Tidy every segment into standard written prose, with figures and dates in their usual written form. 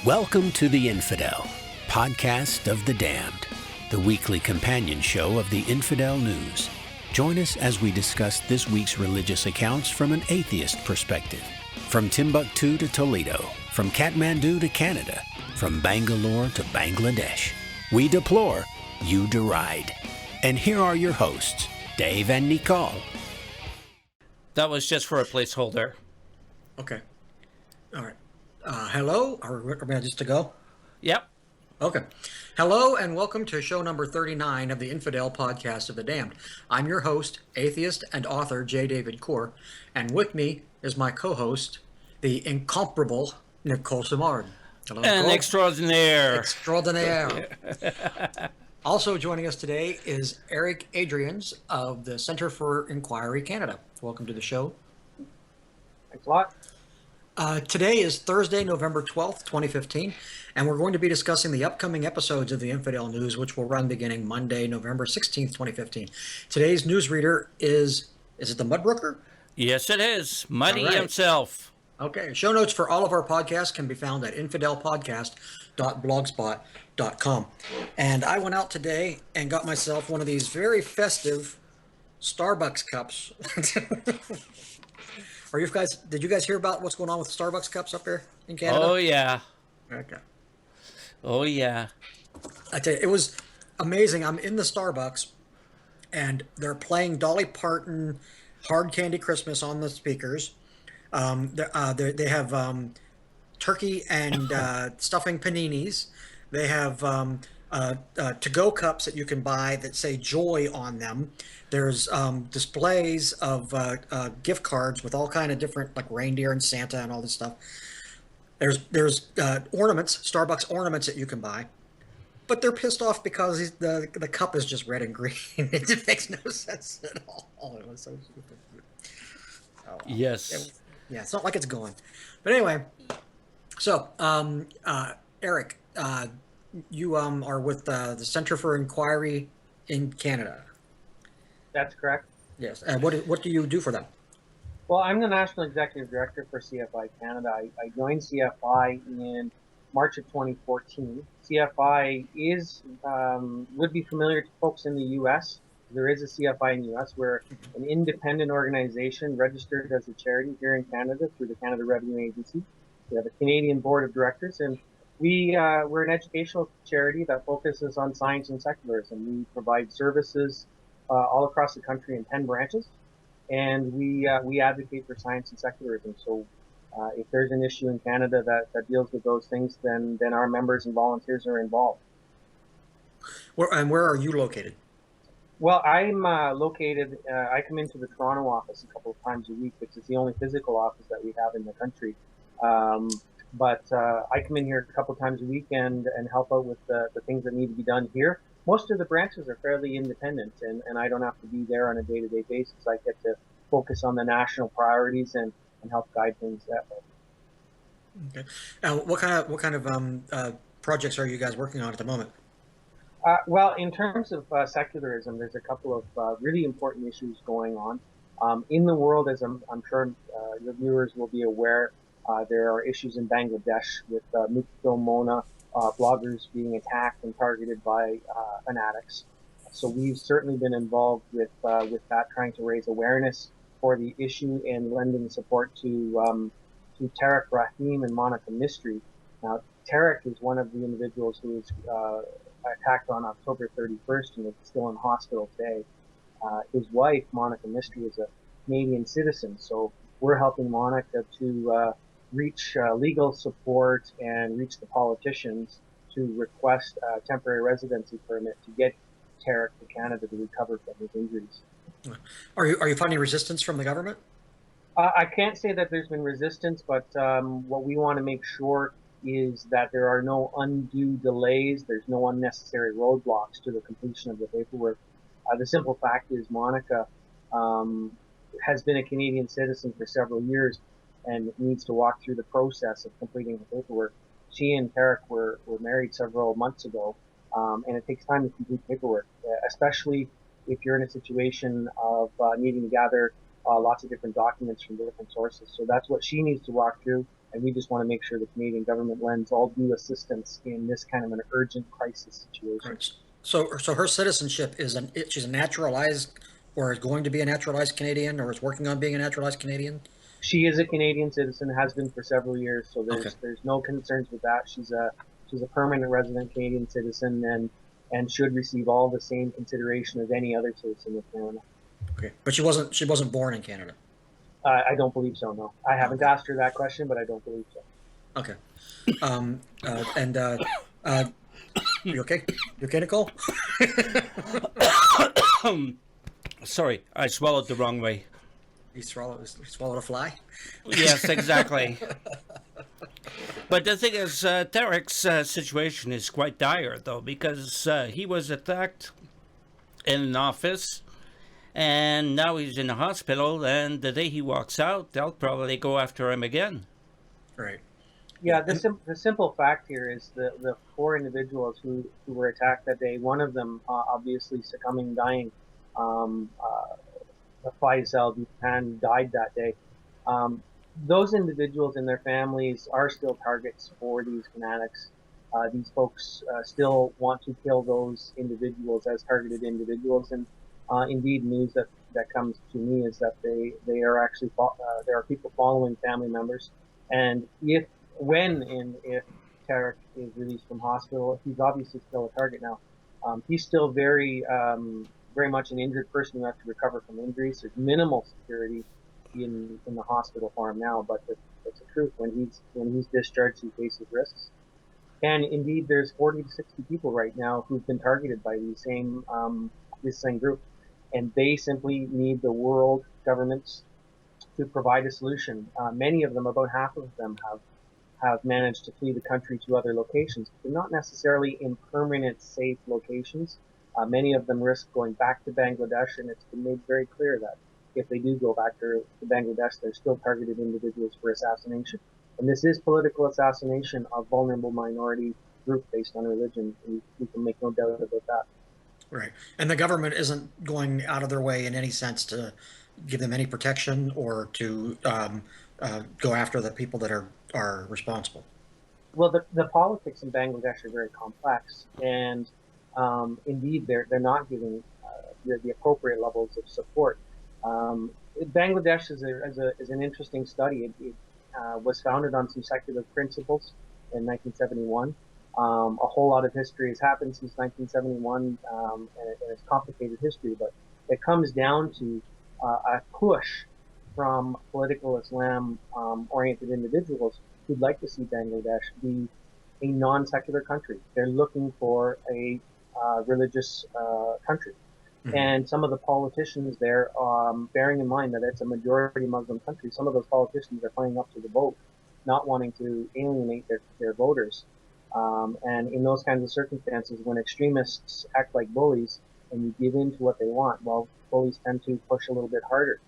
Welcome to the Infidel Podcast of the Damned, the weekly companion show of the Infidel News. Join us as we discuss this week's religious accounts from an atheist perspective. From Timbuktu to Toledo, from Kathmandu to Canada, from Bangalore to Bangladesh. We deplore, you deride. And here are your hosts, Dave and Nicole. That was just for a placeholder. Okay. All right. Hello? Are we just to go? Yep. Okay. Hello and welcome to show number 39 of the Infidel Podcast of the Damned. I'm your host, atheist and author J. David Core, and with me is my co-host, the incomparable Nicole Simard. Hello, And Nicole. extraordinaire. Extraordinaire. Also joining us today is Eric Adriaans of the Center for Inquiry Canada. Welcome to the show. Thanks a lot. Today is Thursday, November 12th, 2015, and we're going to be discussing the upcoming episodes of the Infidel News, which will run beginning Monday, November 16th, 2015. Today's newsreader is it the Mudbrooker? Yes, it is. Muddy All right. himself. Okay. Show notes for all of our podcasts can be found at infidelpodcast.blogspot.com. And I went out today and got myself one of these very festive Starbucks cups. Did you guys hear about what's going on with Starbucks cups up here in Canada? Oh, yeah. Okay. Oh, yeah. I tell you, it was amazing. I'm in the Starbucks, and they're playing Dolly Parton Hard Candy Christmas on the speakers. They have turkey and stuffing paninis. They have to-go cups that you can buy that say joy on them. There's displays of gift cards with all kind of different, like reindeer and Santa and all this stuff. There's ornaments, Starbucks ornaments that you can buy, but they're pissed off because the cup is just red and green. It makes no sense at all. It was so stupid. Oh, Yes. Yeah, it's not like it's going. But anyway, so Eric, you are with the Center for Inquiry in Canada. That's correct. Yes. And what do you do for them? Well, I'm the National Executive Director for CFI Canada. I joined CFI in March of 2014. CFI would be familiar to folks in the U.S. There is a CFI in the U.S. We're an independent organization registered as a charity here in Canada through the Canada Revenue Agency. We have a Canadian board of directors, and we're an educational charity that focuses on science and secularism. We provide services all across the country in 10 branches, and we advocate for science and secularism. So if there's an issue in Canada that deals with those things, then our members and volunteers are involved. Where are you located? Well, I'm located, I come into the Toronto office a couple of times a week, which is the only physical office that we have in the country. But I come in here a couple of times a week and help out with the things that need to be done here. Most of the branches are fairly independent, and I don't have to be there on a day-to-day basis. I get to focus on the national priorities and help guide things that way. Okay. What kind of projects are you guys working on at the moment? Well, in terms of secularism, there's a couple of really important issues going on. In the world, as I'm sure your viewers will be aware, there are issues in Bangladesh with Mukto Mona bloggers being attacked and targeted by fanatics. So we've certainly been involved with that, trying to raise awareness for the issue and lending support to Tarek Rahim and Monica Mystery. Now, Tarek is one of the individuals who was attacked on October 31st and is still in hospital today. His wife, Monica Mystery, is a Canadian citizen, so we're helping Monica to reach legal support and reach the politicians to request a temporary residency permit to get Tarek to Canada to recover from his injuries. Are you finding resistance from the government? I can't say that there's been resistance, but what we want to make sure is that there are no undue delays. There's no unnecessary roadblocks to the completion of the paperwork. The simple fact is Monica has been a Canadian citizen for several years and needs to walk through the process of completing the paperwork. She and Tarek were married several months ago, and it takes time to complete paperwork, especially if you're in a situation of needing to gather lots of different documents from different sources. So that's what she needs to walk through, And we just want to make sure the Canadian government lends all due assistance in this kind of an urgent crisis situation. Right. So her citizenship she's a naturalized, or is going to be a naturalized Canadian, or is working on being a naturalized Canadian? She is a Canadian citizen, has been for several years, so Okay. there's no concerns with that. She's a permanent resident Canadian citizen and should receive all the same consideration as any other citizen of Canada. Okay, but she wasn't born in Canada. I don't believe so. No, I haven't asked her that question, but I don't believe so. Okay. You okay? You okay, Nicole? Sorry, I swallowed the wrong way. You swallowed a fly? Yes, exactly. But the thing is, Derek's situation is quite dire, though, because he was attacked in an office, and now he's in the hospital, and the day he walks out, they'll probably go after him again. Right. Yeah, the simple fact here is the 4 individuals who were attacked that day, one of them obviously succumbing, dying, Faisal Dupan died that day. Those individuals and their families are still targets for these fanatics. These folks still want to kill those individuals as targeted individuals, and indeed, news that comes to me is that they are actually there are people following family members, and if Tarek is released from hospital, he's obviously still a target now. He's still very much an injured person who has to recover from injuries. There's minimal security in the hospital for him now, but that's the truth. When he's discharged, he faces risks. And indeed, there's 40 to 60 people right now who've been targeted by this same group, and they simply need the world governments to provide a solution. Many of them, about half of them, have managed to flee the country to other locations. They're not necessarily in permanent, safe locations. Many of them risk going back to Bangladesh, and it's been made very clear that if they do go back to Bangladesh, they're still targeted individuals for assassination. And this is political assassination of vulnerable minority group based on religion. We can make no doubt about that. Right. And the government isn't going out of their way in any sense to give them any protection or to go after the people that are responsible. Well, the politics in Bangladesh are very complex, and indeed they're not giving the appropriate levels of support. Bangladesh is an interesting study. It was founded on some secular principles in 1971. A whole lot of history has happened since 1971, and it's complicated history, but it comes down to a push from political Islam oriented individuals who'd like to see Bangladesh be a non-secular country. They're looking for a religious country. Mm-hmm. And some of the politicians there, bearing in mind that it's a majority Muslim country, some of those politicians are playing up to the vote, not wanting to alienate their voters. And in those kinds of circumstances, when extremists act like bullies and you give in to what they want, well, bullies tend to push a little bit harder.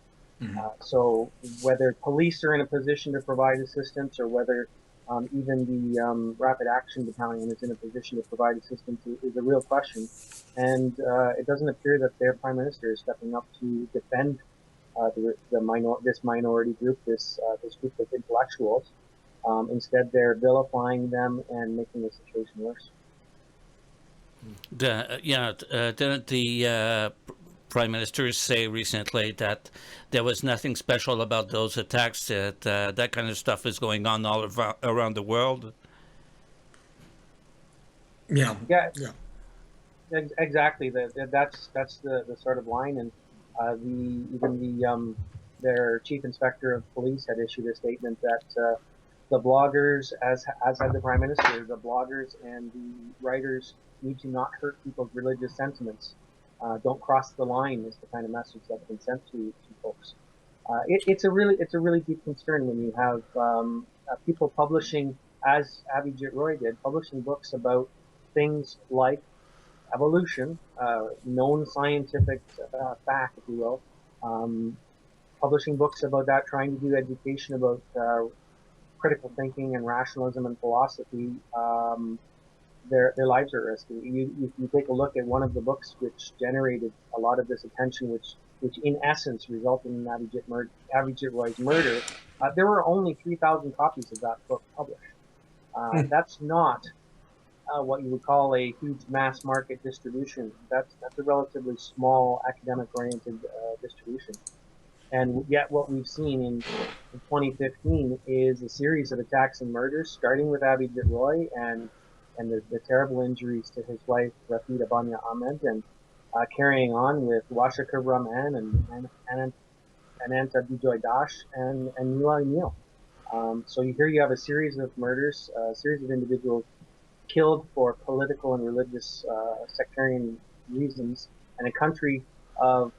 Mm-hmm. So whether police are in a position to provide assistance, or whether even the Rapid Action Battalion is in a position to provide assistance is a real question. And it doesn't appear that their Prime Minister is stepping up to defend this minority group, this group of intellectuals. Instead, they're vilifying them and making the situation worse. Didn't the Prime Minister say recently that there was nothing special about those attacks, that that kind of stuff is going on all around the world? Yeah. Exactly. That's the sort of line, and their chief inspector of police had issued a statement that the bloggers, as had the Prime Minister, the bloggers and the writers need to not hurt people's religious sentiments. Don't cross the line is the kind of message that's been sent to folks. It's a really deep concern when you have people publishing, as Abhijit Roy did, publishing books about things like evolution, known scientific fact, if you will, publishing books about that, trying to do education about critical thinking and rationalism and philosophy. Their lives are at risk. You take a look at one of the books which generated a lot of this attention, which which in essence resulted in Avijit Roy's murder, there were only 3,000 copies of that book published. That's not what you would call a huge mass market distribution. That's a relatively small academic-oriented distribution. And yet what we've seen in 2015 is a series of attacks and murders, starting with Avijit Roy and the terrible injuries to his wife, Rafida Banya Ahmed, and carrying on with Washakar Rahman and Ananta Bijoy Das and Nilay Neal. So here you have a series of murders, a series of individuals killed for political and religious sectarian reasons, and a country of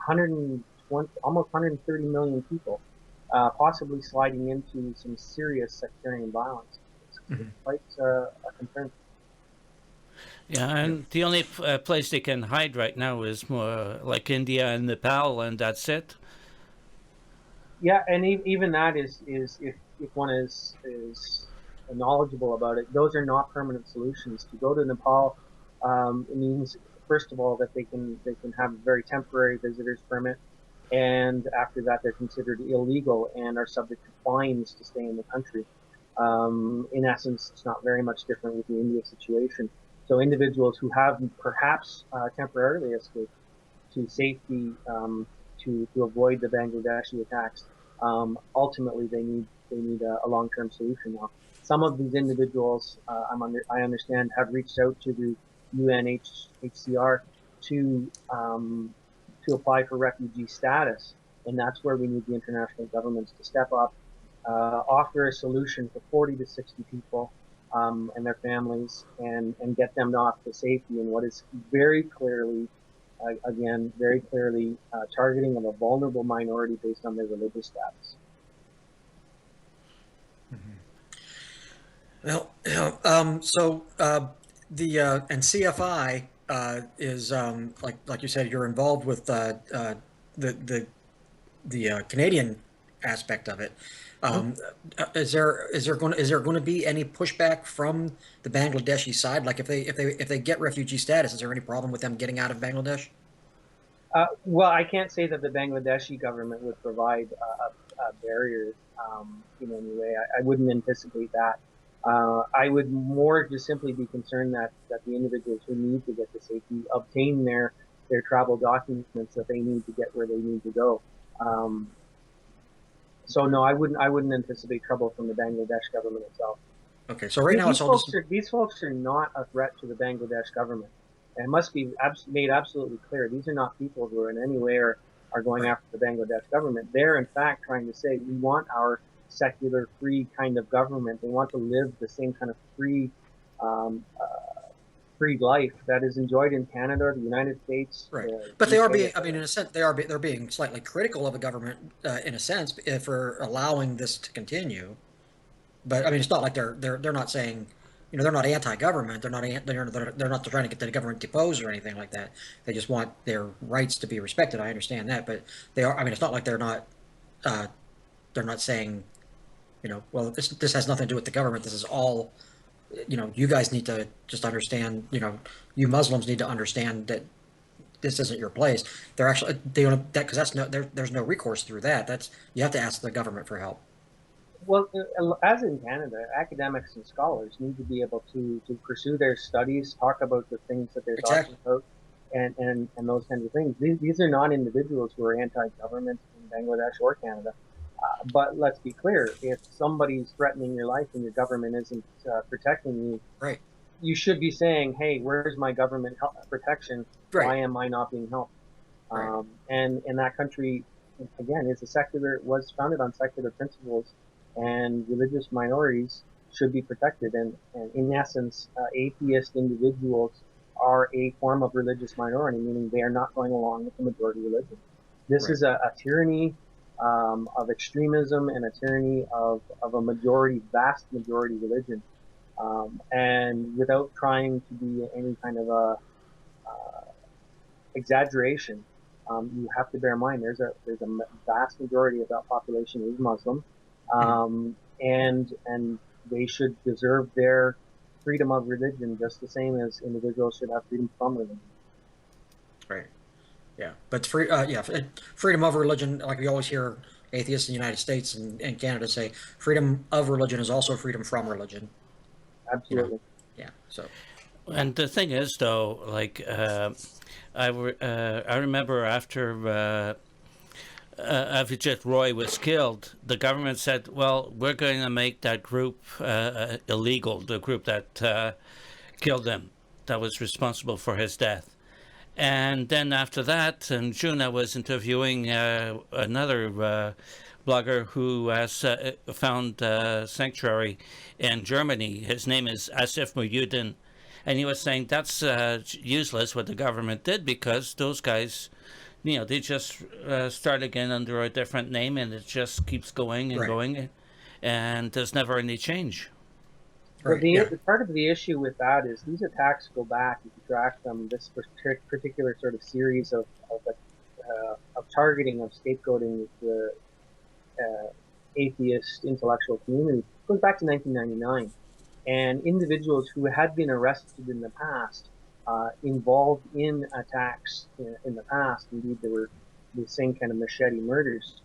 120, almost 130 million people, possibly sliding into some serious sectarian violence. It's quite a concern. Yeah, and the only place they can hide right now is more like India and Nepal, and that's it. Yeah, and even that is if one is knowledgeable about it, those are not permanent solutions. To go to Nepal, it means first of all that they can have a very temporary visitor's permit, and after that they're considered illegal and are subject to fines to stay in the country. In essence, it's not very much different with the India situation. So individuals who have perhaps temporarily escaped to safety to avoid the Bangladeshi attacks, ultimately they need a long-term solution now. Some of these individuals, I understand, have reached out to the UNHCR to apply for refugee status, and that's where we need the international governments to step up, offer a solution for 40 to 60 people and their families, and get them off to safety in what is very clearly, targeting of a vulnerable minority based on their religious status. Well, and CFI is like you said, you're involved with the Canadian aspect of it. Is there going to be any pushback from the Bangladeshi side? Like if they get refugee status, is there any problem with them getting out of Bangladesh? Well, I can't say that the Bangladeshi government would provide a barrier in any way. I wouldn't anticipate that. I would more just simply be concerned that the individuals who need to get to safety obtain their travel documents that they need to get where they need to go. So no, I wouldn't anticipate trouble from the Bangladesh government itself. Okay, so right now these folks are not a threat to the Bangladesh government. And it must be made absolutely clear. These are not people who in any way are going after the Bangladesh government. They're in fact trying to say we want our secular, free kind of government. They want to live the same kind of free life that is enjoyed in Canada, the United States. Right, but they are being. I mean, in a sense, they're being slightly critical of the government in a sense for allowing this to continue. But I mean, it's not like they're not saying, they're not anti-government. They're not trying to get the government deposed or anything like that. They just want their rights to be respected. I understand that, but they are. I mean, it's not like they're not saying, well, this has nothing to do with the government. This is all. You guys need to just understand, you Muslims need to understand that this isn't your place. They're actually, because there's no recourse through that. You have to ask the government for help. Well, as in Canada, academics and scholars need to be able to pursue their studies, talk about the things that they're talking about, and those kinds of things. These are not individuals who are anti-government in Bangladesh or Canada. But let's be clear, if somebody's threatening your life and your government isn't protecting you, right, you should be saying, hey, where's my government protection? Right. Why am I not being helped? Right. And that country, again, was founded on secular principles, and religious minorities should be protected. And in essence, atheist individuals are a form of religious minority, meaning they are not going along with the majority religion. This is a tyranny of extremism and a tyranny of a vast majority religion. And without trying to be any kind of a exaggeration, you have to bear in mind there's a vast majority of that population is Muslim, and they should deserve their freedom of religion just the same as individuals should have freedom from religion. Right. Yeah, but freedom of religion, like we always hear atheists in the United States and Canada say, freedom of religion is also freedom from religion. Absolutely. Yeah. So. And the thing is, though, like I remember after Avijit Roy was killed, the government said, "Well, we're going to make that group illegal. The group that killed him, that was responsible for his death." And then after that, in June, I was interviewing another blogger who has found sanctuary in Germany. His name is Asif Muhyiddin. And he was saying that's useless what the government did, because those guys, they just start again under a different name, and it just keeps going and going, and there's never any change. Right. The part of the issue with that is these attacks go back, if you track them, this particular sort of series of targeting, of scapegoating the atheist intellectual community goes back to 1999. And individuals who had been arrested in the past, involved in attacks in the past, indeed there were the same kind of machete murders,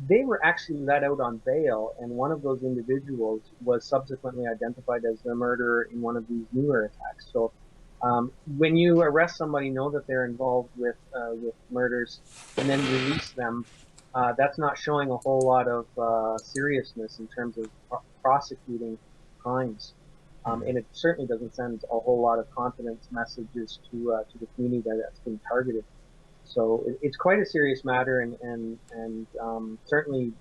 they were actually let out on bail, and one of those individuals was subsequently identified as the murderer in one of these newer attacks. So when you arrest somebody, know that they're involved with murders, and then release them, that's not showing a whole lot of seriousness in terms of prosecuting crimes, and it certainly doesn't send a whole lot of confidence messages to the community that's been targeted. So it's quite a serious matter, and certainly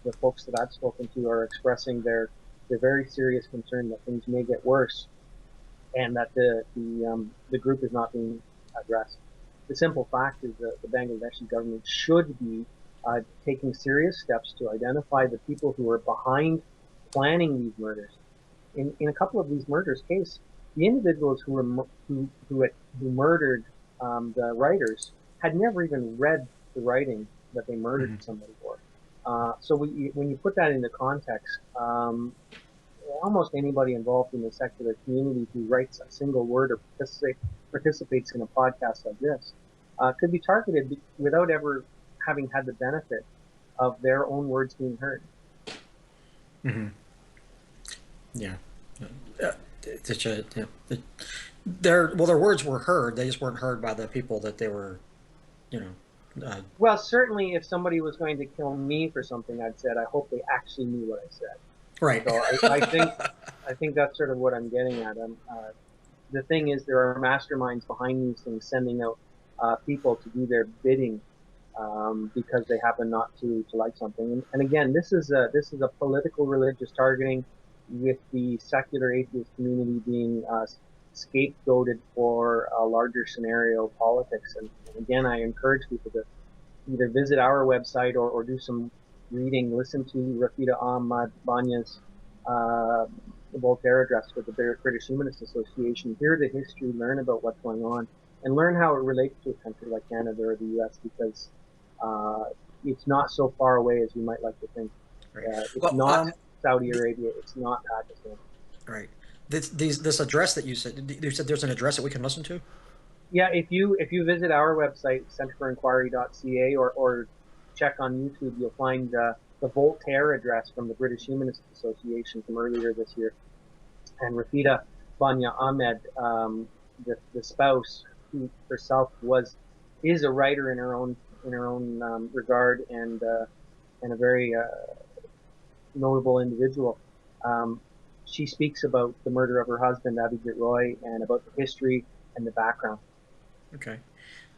the folks that I've spoken to are expressing their very serious concern that things may get worse, and that the group is not being addressed. The simple fact is that the Bangladeshi government should be taking serious steps to identify the people who are behind planning these murders. In a couple of these murders case, the individuals who murdered the writers had never even read the writing that they murdered somebody for. So when you put that into context, almost anybody involved in the secular community who writes a single word or participates in a podcast like this could be targeted without ever having had the benefit of their own words being heard. Mm-hmm. Yeah. Their words were heard. They just weren't heard by the people that they were, Well, certainly, if somebody was going to kill me for something I'd said, I hope they actually knew what I said. Right. So I think that's sort of what I'm getting at. The thing is, there are masterminds behind these things, sending out people to do their bidding because they happen not to like something. And again, this is a political religious targeting, with the secular atheist community being scapegoated for a larger scenario politics. And again, I encourage people to either visit our website or do some reading, listen to Rafida Ahmad Banya's Voltaire address for the British Humanist Association, hear the history, learn about what's going on, and learn how it relates to a country like Canada or the U.S., because it's not so far away as you might like to think. Right. It's not Saudi Arabia, it's not Pakistan. Right. This address that you said there's an address that we can listen to? Yeah, if you visit our website, centerforinquiry.ca, or check on YouTube, you'll find the Voltaire address from the British Humanist Association from earlier this year. And Rafida Banya Ahmed, the spouse, who herself is a writer in her own regard, and a very notable individual. She speaks about the murder of her husband, Avijit Roy, and about the history and the background. Okay.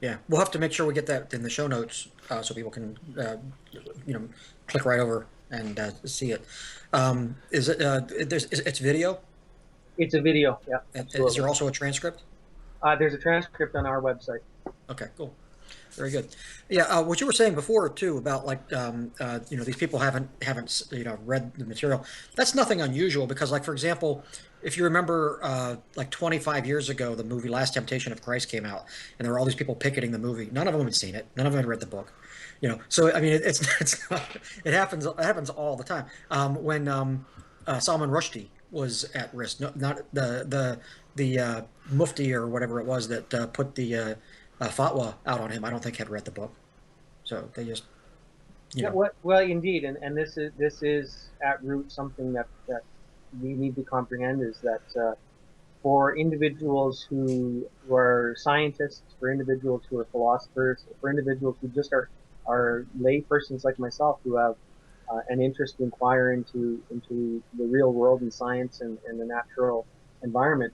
Yeah, we'll have to make sure we get that in the show notes so people can, click right over and see it. Is it? It's video? It's a video. Yeah. Is there also a transcript? There's a transcript on our website. Okay, cool. Very good. Yeah, what you were saying before too about these people haven't read the material. That's nothing unusual, because for example, if you remember 25 years ago, the movie Last Temptation of Christ came out, and there were all these people picketing the movie. None of them had seen it. None of them had read the book. So I mean, it happens all the time. When Salman Rushdie was at risk, not the Mufti or whatever it was that put the fatwa out on him, I don't think had read the book. So they just, Well, indeed, and this is at root something that we need to comprehend is that for individuals who are scientists, for individuals who are philosophers, for individuals who just are lay persons like myself who have an interest to inquire into the real world and science and the natural environment,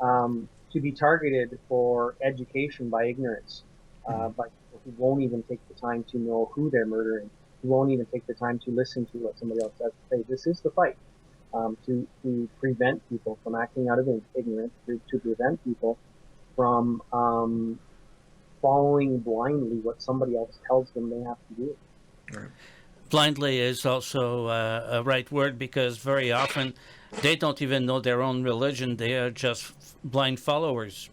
to be targeted for education by ignorance, by people who won't even take the time to know who they're murdering, who won't even take the time to listen to what somebody else has to say. This is the fight. To prevent people from acting out of ignorance, to prevent people from following blindly what somebody else tells them they have to do. Right. Blindly is also a right word, because very often they don't even know their own religion. They are just blind followers.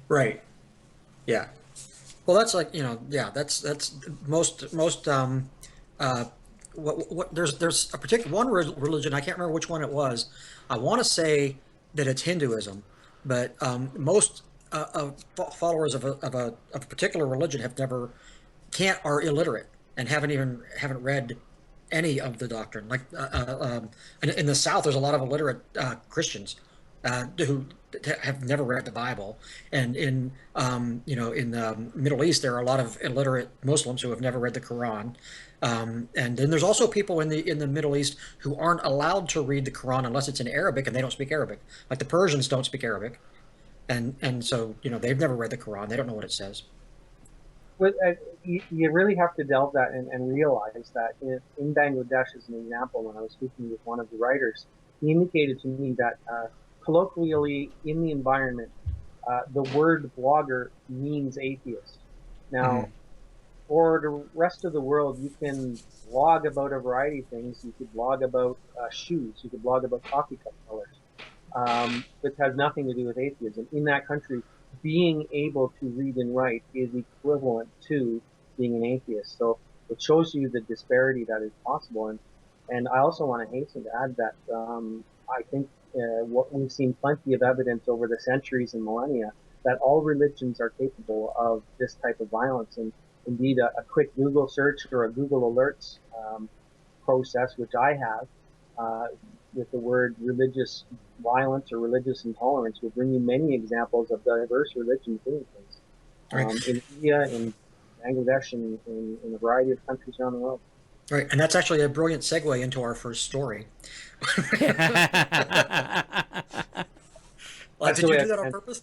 Right. Yeah. Well, that's like, that's most what there's a particular one religion, I can't remember which one it was. I want to say that it's Hinduism, but most followers of a particular religion are illiterate and haven't read any of the doctrine. Like in the South, there's a lot of illiterate Christians who have never read the Bible, and in the Middle East, there are a lot of illiterate Muslims who have never read the Quran. And then there's also people in the Middle East who aren't allowed to read the Quran unless it's in Arabic, and they don't speak Arabic. Like the Persians don't speak Arabic, and so they've never read the Quran. They don't know what it says. But you really have to delve that and realize that in Bangladesh, as an example, when I was speaking with one of the writers, he indicated to me that colloquially in the environment, the word blogger means atheist. Now, for the rest of the world, you can blog about a variety of things. You could blog about shoes. You could blog about coffee cup colors, which has nothing to do with atheism. In that country, being able to read and write is equivalent to being an atheist. So it shows you the disparity that is possible. And I also want to hasten to add that I think what we've seen plenty of evidence over the centuries and millennia that all religions are capable of this type of violence. And indeed, a quick Google search or a Google Alerts process, which I have, with the word religious violence or religious intolerance, will bring you many examples of diverse religions doing things. In India, in Bangladesh, and in a variety of countries around the world. Right, and that's actually a brilliant segue into our first story. Did you do that on purpose?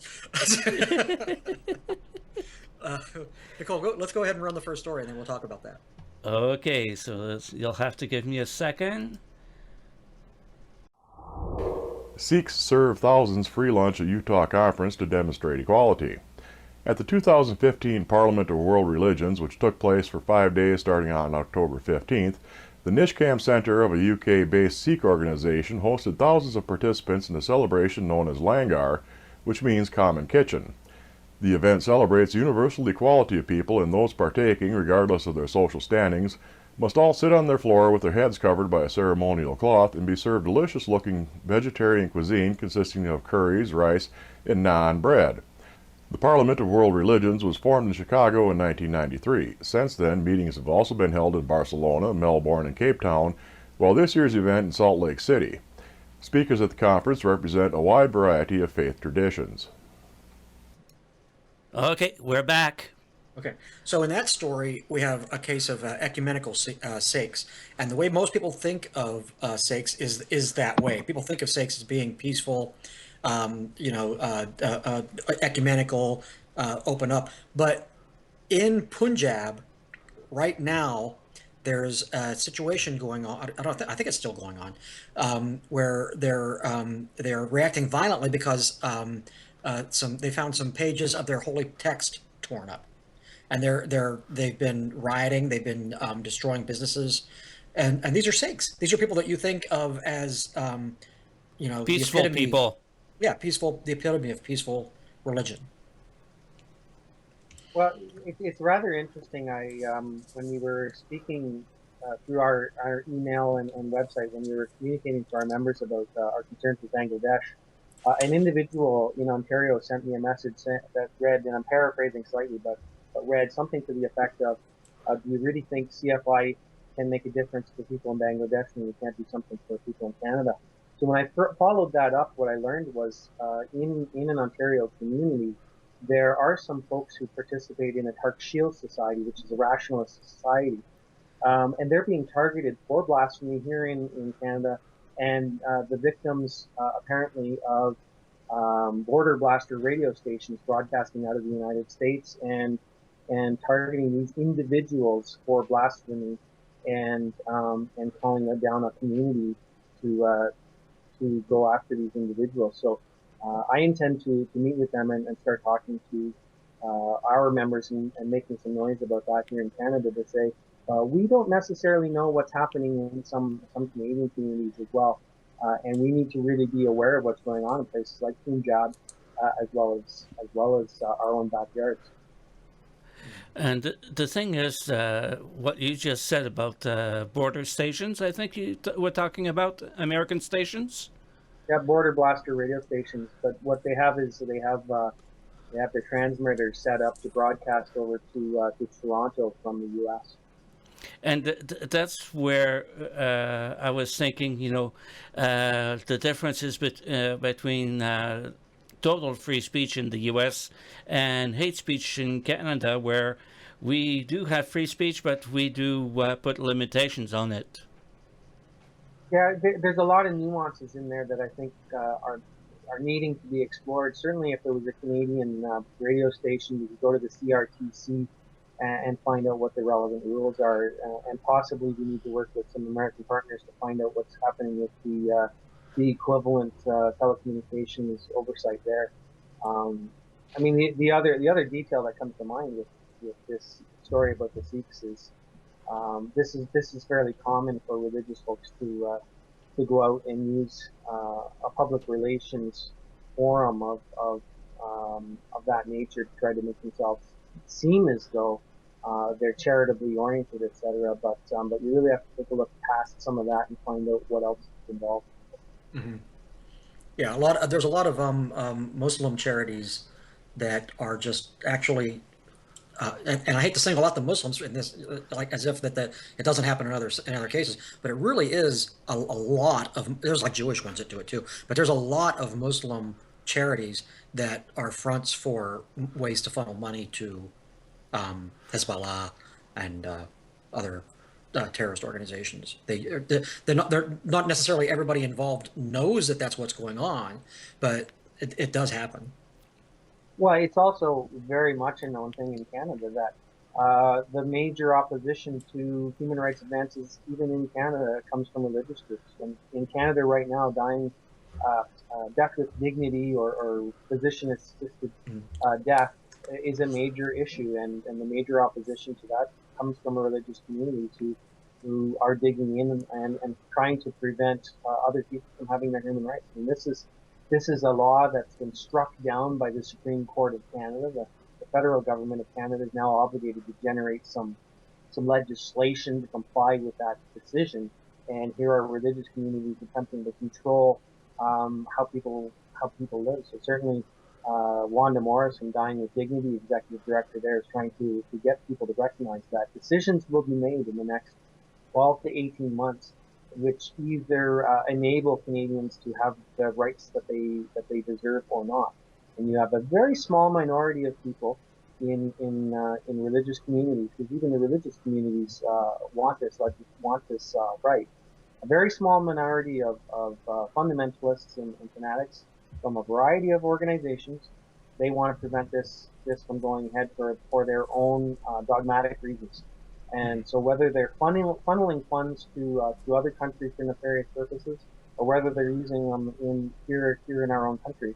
Nicole, let's go ahead and run the first story, and then we'll talk about that. Okay, so you'll have to give me a second. Sikhs serve thousands free lunch at Utah conference to demonstrate equality. At the 2015 Parliament of World Religions, which took place for 5 days starting on October 15th, the Nishkam Centre of a UK-based Sikh organization hosted thousands of participants in a celebration known as Langar, which means common kitchen. The event celebrates universal equality of people, and those partaking, regardless of their social standings, must all sit on their floor with their heads covered by a ceremonial cloth and be served delicious-looking vegetarian cuisine consisting of curries, rice, and naan bread. The Parliament of World Religions was formed in Chicago in 1993. Since then, meetings have also been held in Barcelona, Melbourne, and Cape Town, while this year's event in Salt Lake City. Speakers at the conference represent a wide variety of faith traditions. Okay, we're back. Okay, so in that story, we have a case of ecumenical Sikhs, and the way most people think of Sikhs is that way. People think of Sikhs as being peaceful, ecumenical, open up. But in Punjab, right now, there's a situation going on. I think it's still going on, where they're reacting violently because they found some pages of their holy text torn up. And they've been rioting, they've been destroying businesses, and these are Sikhs. These are people that you think of as peaceful people. Yeah, peaceful. The epitome of peaceful religion. Well, it's rather interesting. When we were speaking through our email and website, when we were communicating to our members about our concerns with Bangladesh, An individual in Ontario sent me a message that read, and I'm paraphrasing slightly, but read something to the effect of, do you really think CFI can make a difference for people in Bangladesh and we can't do something for people in Canada? So when I followed that up, what I learned was in an Ontario community, there are some folks who participate in a Tark-Shield society, which is a rationalist society, and they're being targeted for blasphemy here in Canada, and the victims apparently of border blaster radio stations broadcasting out of the United States and targeting these individuals for blasphemy and calling down a community to go after these individuals. So I intend to meet with them and start talking to our members and making some noise about that here in Canada to say, we don't necessarily know what's happening in some Canadian communities as well. And we need to really be aware of what's going on in places like Punjab, as well as our own backyards. And the thing is, what you just said about border stations, I think you were talking about American stations? Yeah, border blaster radio stations. But what they have is they have their transmitters set up to broadcast over to Toronto from the U.S. And that's where I was thinking, the differences between total free speech in the U.S. and hate speech in Canada, where we do have free speech, but we do put limitations on it. Yeah, there's a lot of nuances in there that I think are needing to be explored. Certainly, if there was a Canadian radio station, you could go to the CRTC and find out what the relevant rules are, and possibly we need to work with some American partners to find out what's happening with the equivalent telecommunications oversight there. I mean, the other detail that comes to mind with this story about the Sikhs is this is fairly common for religious folks to go out and use a public relations forum of that nature to try to make themselves seem as though they're charitably oriented, etc. But you really have to take a look past some of that and find out what else is involved. Mm-hmm. Yeah, there's a lot of Muslim charities that are just actually, and I hate to single out the Muslims in this, like as if that it doesn't happen in other cases, but it really is a lot of. There's like Jewish ones that do it too, but there's a lot of Muslim charities that are fronts for ways to funnel money to Hezbollah and other terrorist organizations. They're not necessarily everybody involved knows that that's what's going on, but it does happen. Well, it's also very much a known thing in Canada that the major opposition to human rights advances, even in Canada, comes from religious groups. And in Canada right now, dying death with dignity or physician-assisted death is a major issue, and the major opposition to that comes from a religious community who are digging in and trying to prevent other people from having their human rights. And this is a law that's been struck down by the Supreme Court of Canada. The federal government of Canada is now obligated to generate some legislation to comply with that decision. And here are religious communities attempting to control how people live. So certainly, Wanda Morris from Dying with Dignity, executive director there, is trying to get people to recognize that decisions will be made in the next 12 to 18 months, which either enable Canadians to have the rights that they deserve or not. And you have a very small minority of people in religious communities, because even the religious communities want this right. A very small minority of fundamentalists and fanatics from a variety of organizations. They want to prevent this from going ahead for their own dogmatic reasons. And so whether they're funneling funds to other countries for nefarious purposes, or whether they're using them here in our own country,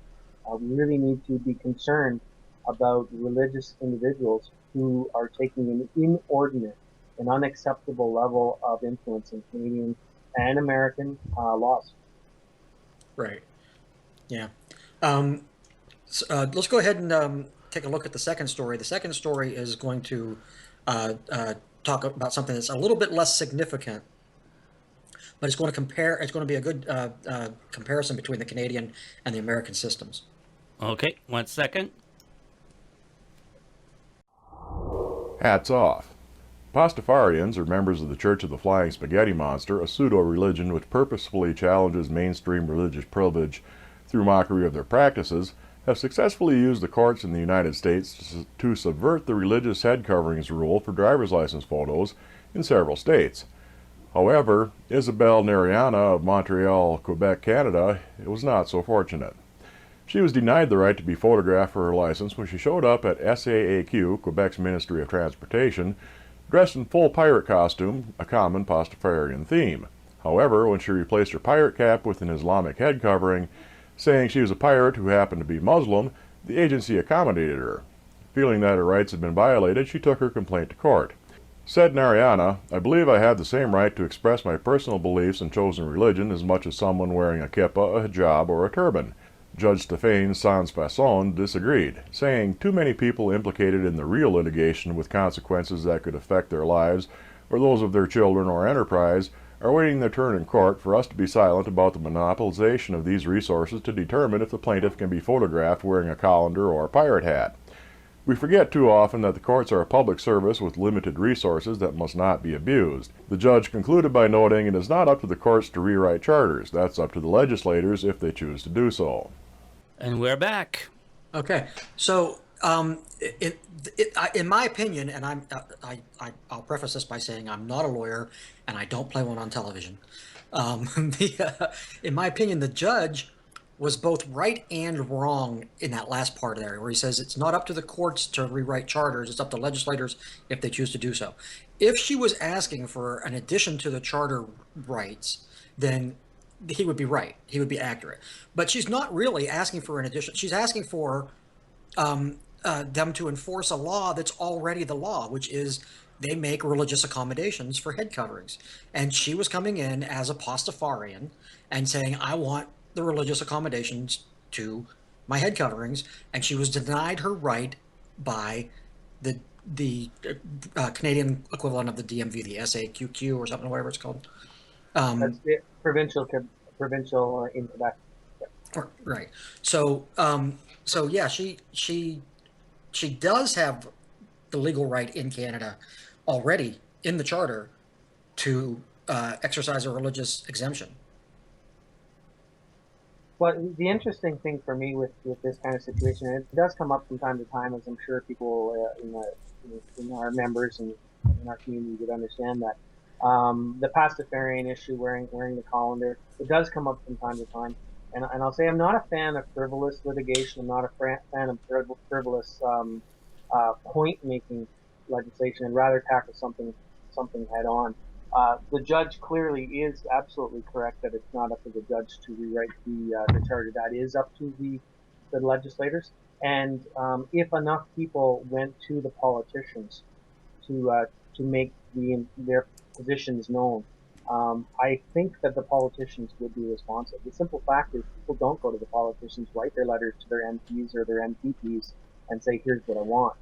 we really need to be concerned about religious individuals who are taking an inordinate and unacceptable level of influence in Canadian and American laws. Right. Yeah. Let's go ahead and take a look at the second story. The second story is going to talk about something that's a little bit less significant, but it's going to compare. It's going to be a good comparison between the Canadian and the American systems. Okay, 1 second. Hats off. Pastafarians are members of the Church of the Flying Spaghetti Monster, a pseudo-religion which purposefully challenges mainstream religious privilege through mockery of their practices, have successfully used the courts in the United States to subvert the religious head coverings rule for driver's license photos in several states. However, Isabelle Nariana of Montreal, Quebec, Canada, was not so fortunate. She was denied the right to be photographed for her license when she showed up at SAAQ, Quebec's Ministry of Transportation, dressed in full pirate costume, a common Pastafarian theme. However, when she replaced her pirate cap with an Islamic head covering, saying she was a pirate who happened to be Muslim, the agency accommodated her. Feeling that her rights had been violated, she took her complaint to court. Said Nariana, "I believe I have the same right to express my personal beliefs and chosen religion as much as someone wearing a kippah, a hijab, or a turban." Judge Stéphane Sans-Fasson disagreed, saying too many people implicated in the real litigation with consequences that could affect their lives or those of their children or enterprise are waiting their turn in court for us to be silent about the monopolization of these resources to determine if the plaintiff can be photographed wearing a colander or a pirate hat. We forget too often that the courts are a public service with limited resources that must not be abused. The judge concluded by noting it is not up to the courts to rewrite charters. That's up to the legislators if they choose to do so. And we're back. Okay, so in my opinion, and I'll preface this by saying I'm not a lawyer and I don't play one on television. In my opinion, the judge was both right and wrong in that last part there, where he says it's not up to the courts to rewrite charters, it's up to legislators if they choose to do so. If she was asking for an addition to the charter rights, then he would be right. He would be accurate. But she's not really asking for an addition. She's asking for them to enforce a law that's already the law, which is they make religious accommodations for head coverings. And she was coming in as a Pastafarian and saying, I want the religious accommodations to my head coverings. And she was denied her right by the Canadian equivalent of the DMV, the SAQQ or something, whatever it's called. That's it. Provincial in Quebec. Yeah. Right. So yeah, she does have the legal right in Canada already in the charter to exercise a religious exemption. Well, the interesting thing for me with this kind of situation, and it does come up from time to time, as I'm sure people in our members and in our community would understand that. The Pastafarian issue, wearing the colander, it does come up from time to time. And I'll say I'm not a fan of frivolous litigation. I'm not a fan of frivolous point-making legislation, and rather tackle something head on. The judge clearly is absolutely correct that it's not up to the judge to rewrite the charter. That is up to the legislators. And if enough people went to the politicians to make their positions known, I think that the politicians would be responsive. The simple fact is people don't go to the politicians, write their letters to their MPs or their MPPs and say, here's what I want.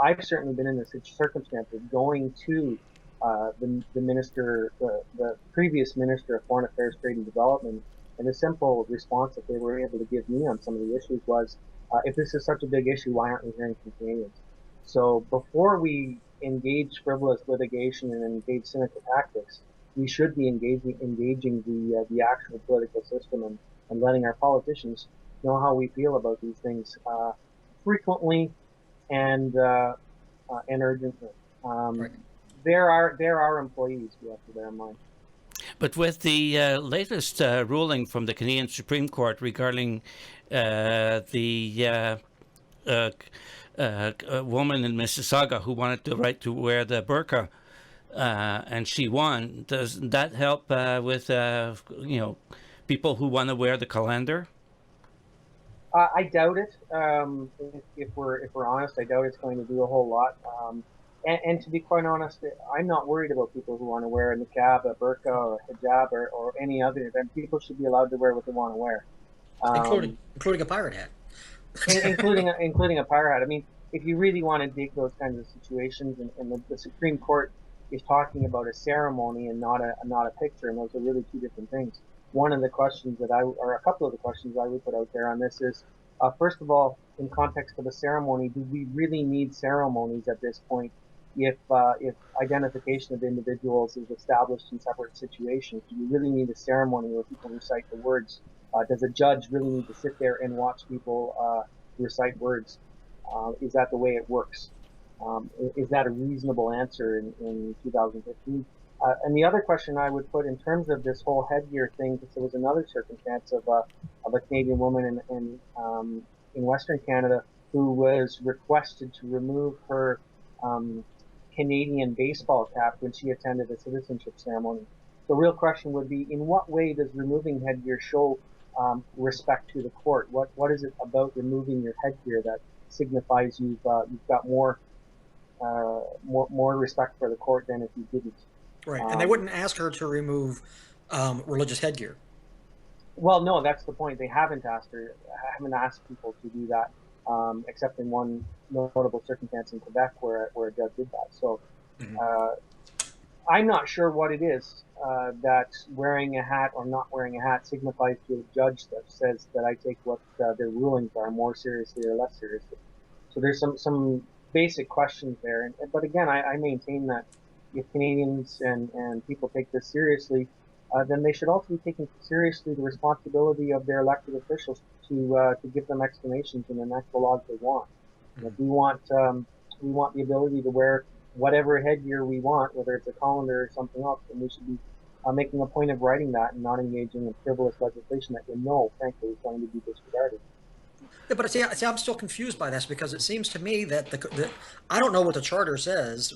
I've certainly been in this circumstance of going to the previous Minister of Foreign Affairs, Trade and Development, and the simple response that they were able to give me on some of the issues was, if this is such a big issue, why aren't we hearing from Canadians? So before we engage frivolous litigation and engage cynical tactics, we should be engaging the actual political system and letting our politicians know how we feel about these things frequently and urgently. Right. There are employees we have to bear in mind. But with the latest ruling from the Canadian Supreme Court regarding the woman in Mississauga who wanted the right to wear the burqa, and she won, does that help with people who want to wear the colander? I doubt it. If we're honest, I doubt it's going to do a whole lot. And to be quite honest, I'm not worried about people who want to wear a niqab, a burqa, or a hijab, or any other event. People should be allowed to wear what they want to wear, including a pirate hat. including a pirate hat. I mean, if you really want to dig those kinds of situations, and the Supreme Court is talking about a ceremony and not a picture, and those are really two different things. One of the questions or a couple of the questions I would put out there on this is, first of all, in context of a ceremony, do we really need ceremonies at this point? If identification of individuals is established in separate situations, do you really need a ceremony where people recite the words? Does a judge really need to sit there and watch people recite words? Is that the way it works? Is that a reasonable answer in 2015? And the other question I would put in terms of this whole headgear thing, because there was another circumstance of a Canadian woman in Western Canada who was requested to remove her Canadian baseball cap when she attended a citizenship ceremony. The real question would be, in what way does removing headgear show respect to the court? What is it about removing your headgear that signifies you've got more respect for the court than if you didn't? Right, and they wouldn't ask her to remove religious headgear. Well, no, that's the point. They haven't asked people to do that, except in one notable circumstance in Quebec where a judge did that. So I'm not sure what it is that wearing a hat or not wearing a hat signifies to a judge that says that I take what their rulings are more seriously or less seriously. So there's some basic questions there. But again, I maintain that if Canadians and people take this seriously, then they should also be taking seriously the responsibility of their elected officials to give them explanations in the natural laws they want. If we want the ability to wear whatever headgear we want, whether it's a colander or something else, then we should be making a point of writing that and not engaging in frivolous legislation that frankly, is going to be disregarded. Yeah, but see, I'm still confused by this because it seems to me that I don't know what the charter says,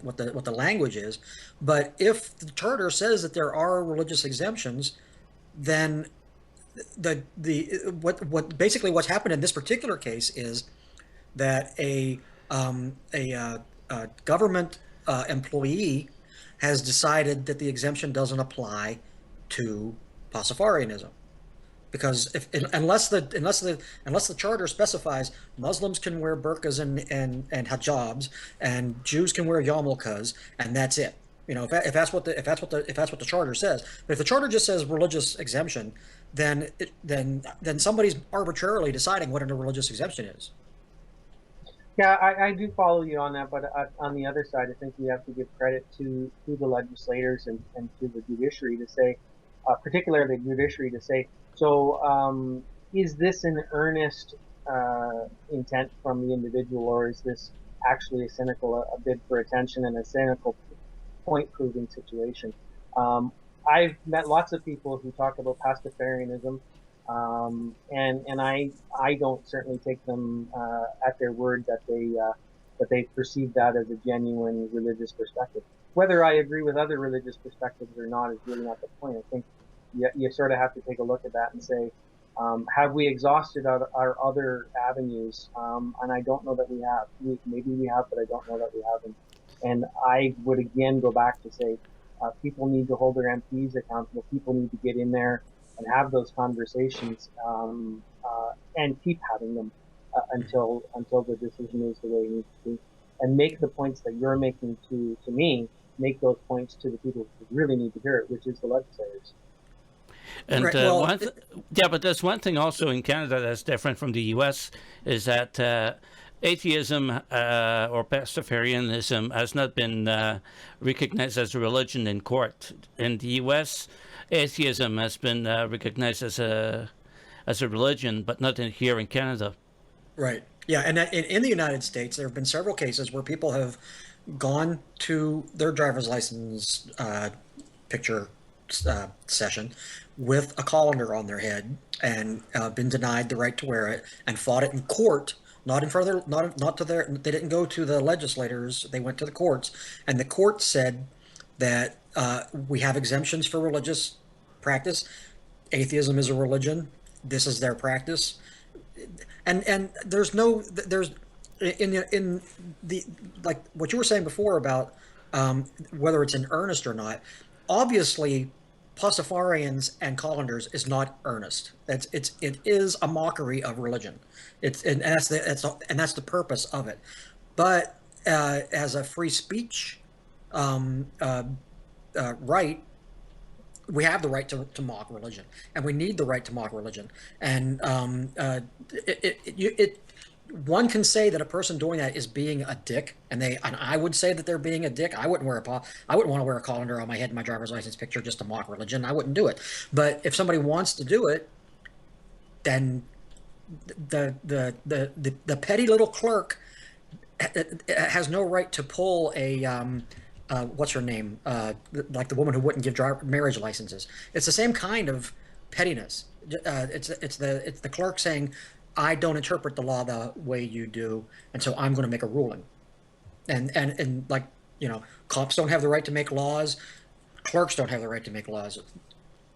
what the language is, but if the charter says that there are religious exemptions, then what's happened in this particular case is that a government employee has decided that the exemption doesn't apply to Pastafarianism. Because unless the charter specifies Muslims can wear burqas and hijabs and Jews can wear yarmulkes and that's it, if that's what the charter says. But if the charter just says religious exemption, then somebody's arbitrarily deciding what a religious exemption is. Yeah, I do follow you on that, but on the other side, I think we have to give credit to the legislators and to the judiciary to say, particularly the judiciary to say, so is this an earnest intent from the individual, or is this actually a bid for attention and a cynical point-proving situation? I've met lots of people who talk about Pastafarianism, and I don't certainly take them at their word that they perceive that as a genuine religious perspective. Whether I agree with other religious perspectives or not is really not the point. I think you sort of have to take a look at that and say, have we exhausted our other avenues? And I don't know that we have. Maybe we have, but I don't know that we haven't. And I would again go back to say, people need to hold their MPs accountable. People need to get in there and have those conversations and keep having them until the decision is the way it needs to be. And make the points that you're making to me, make those points to the people who really need to hear it, which is the legislators. And but there's one thing also in Canada that's different from the U.S. is that atheism or Pastafarianism has not been recognized as a religion in court. In the U.S., atheism has been recognized as a religion, but not here in Canada. Right. Yeah, and in the United States, there have been several cases where people have gone to their driver's license picture session with a colander on their head and been denied the right to wear it and fought it in court. Not in front of they didn't go to the legislators. They went to the courts, and the court said that we have exemptions for religious practice. Atheism is a religion. This is their practice, and there's in the like what you were saying before about whether it's in earnest or not. Obviously, Pastafarians and colanders is not earnest. It is a mockery of religion. And that's the purpose of it. But as a free speech right, we have the right to mock religion, and we need the right to mock religion. And one can say that a person doing that is being a dick, and I would say that they're being a dick. I wouldn't want to wear a colander on my head, and my driver's license picture, just to mock religion. I wouldn't do it. But if somebody wants to do it, then the petty little clerk has no right to pull a what's her name, like the woman who wouldn't give marriage licenses. It's the same kind of pettiness. It's the clerk saying, I don't interpret the law the way you do, and so I'm going to make a ruling. And like, cops don't have the right to make laws. Clerks don't have the right to make laws.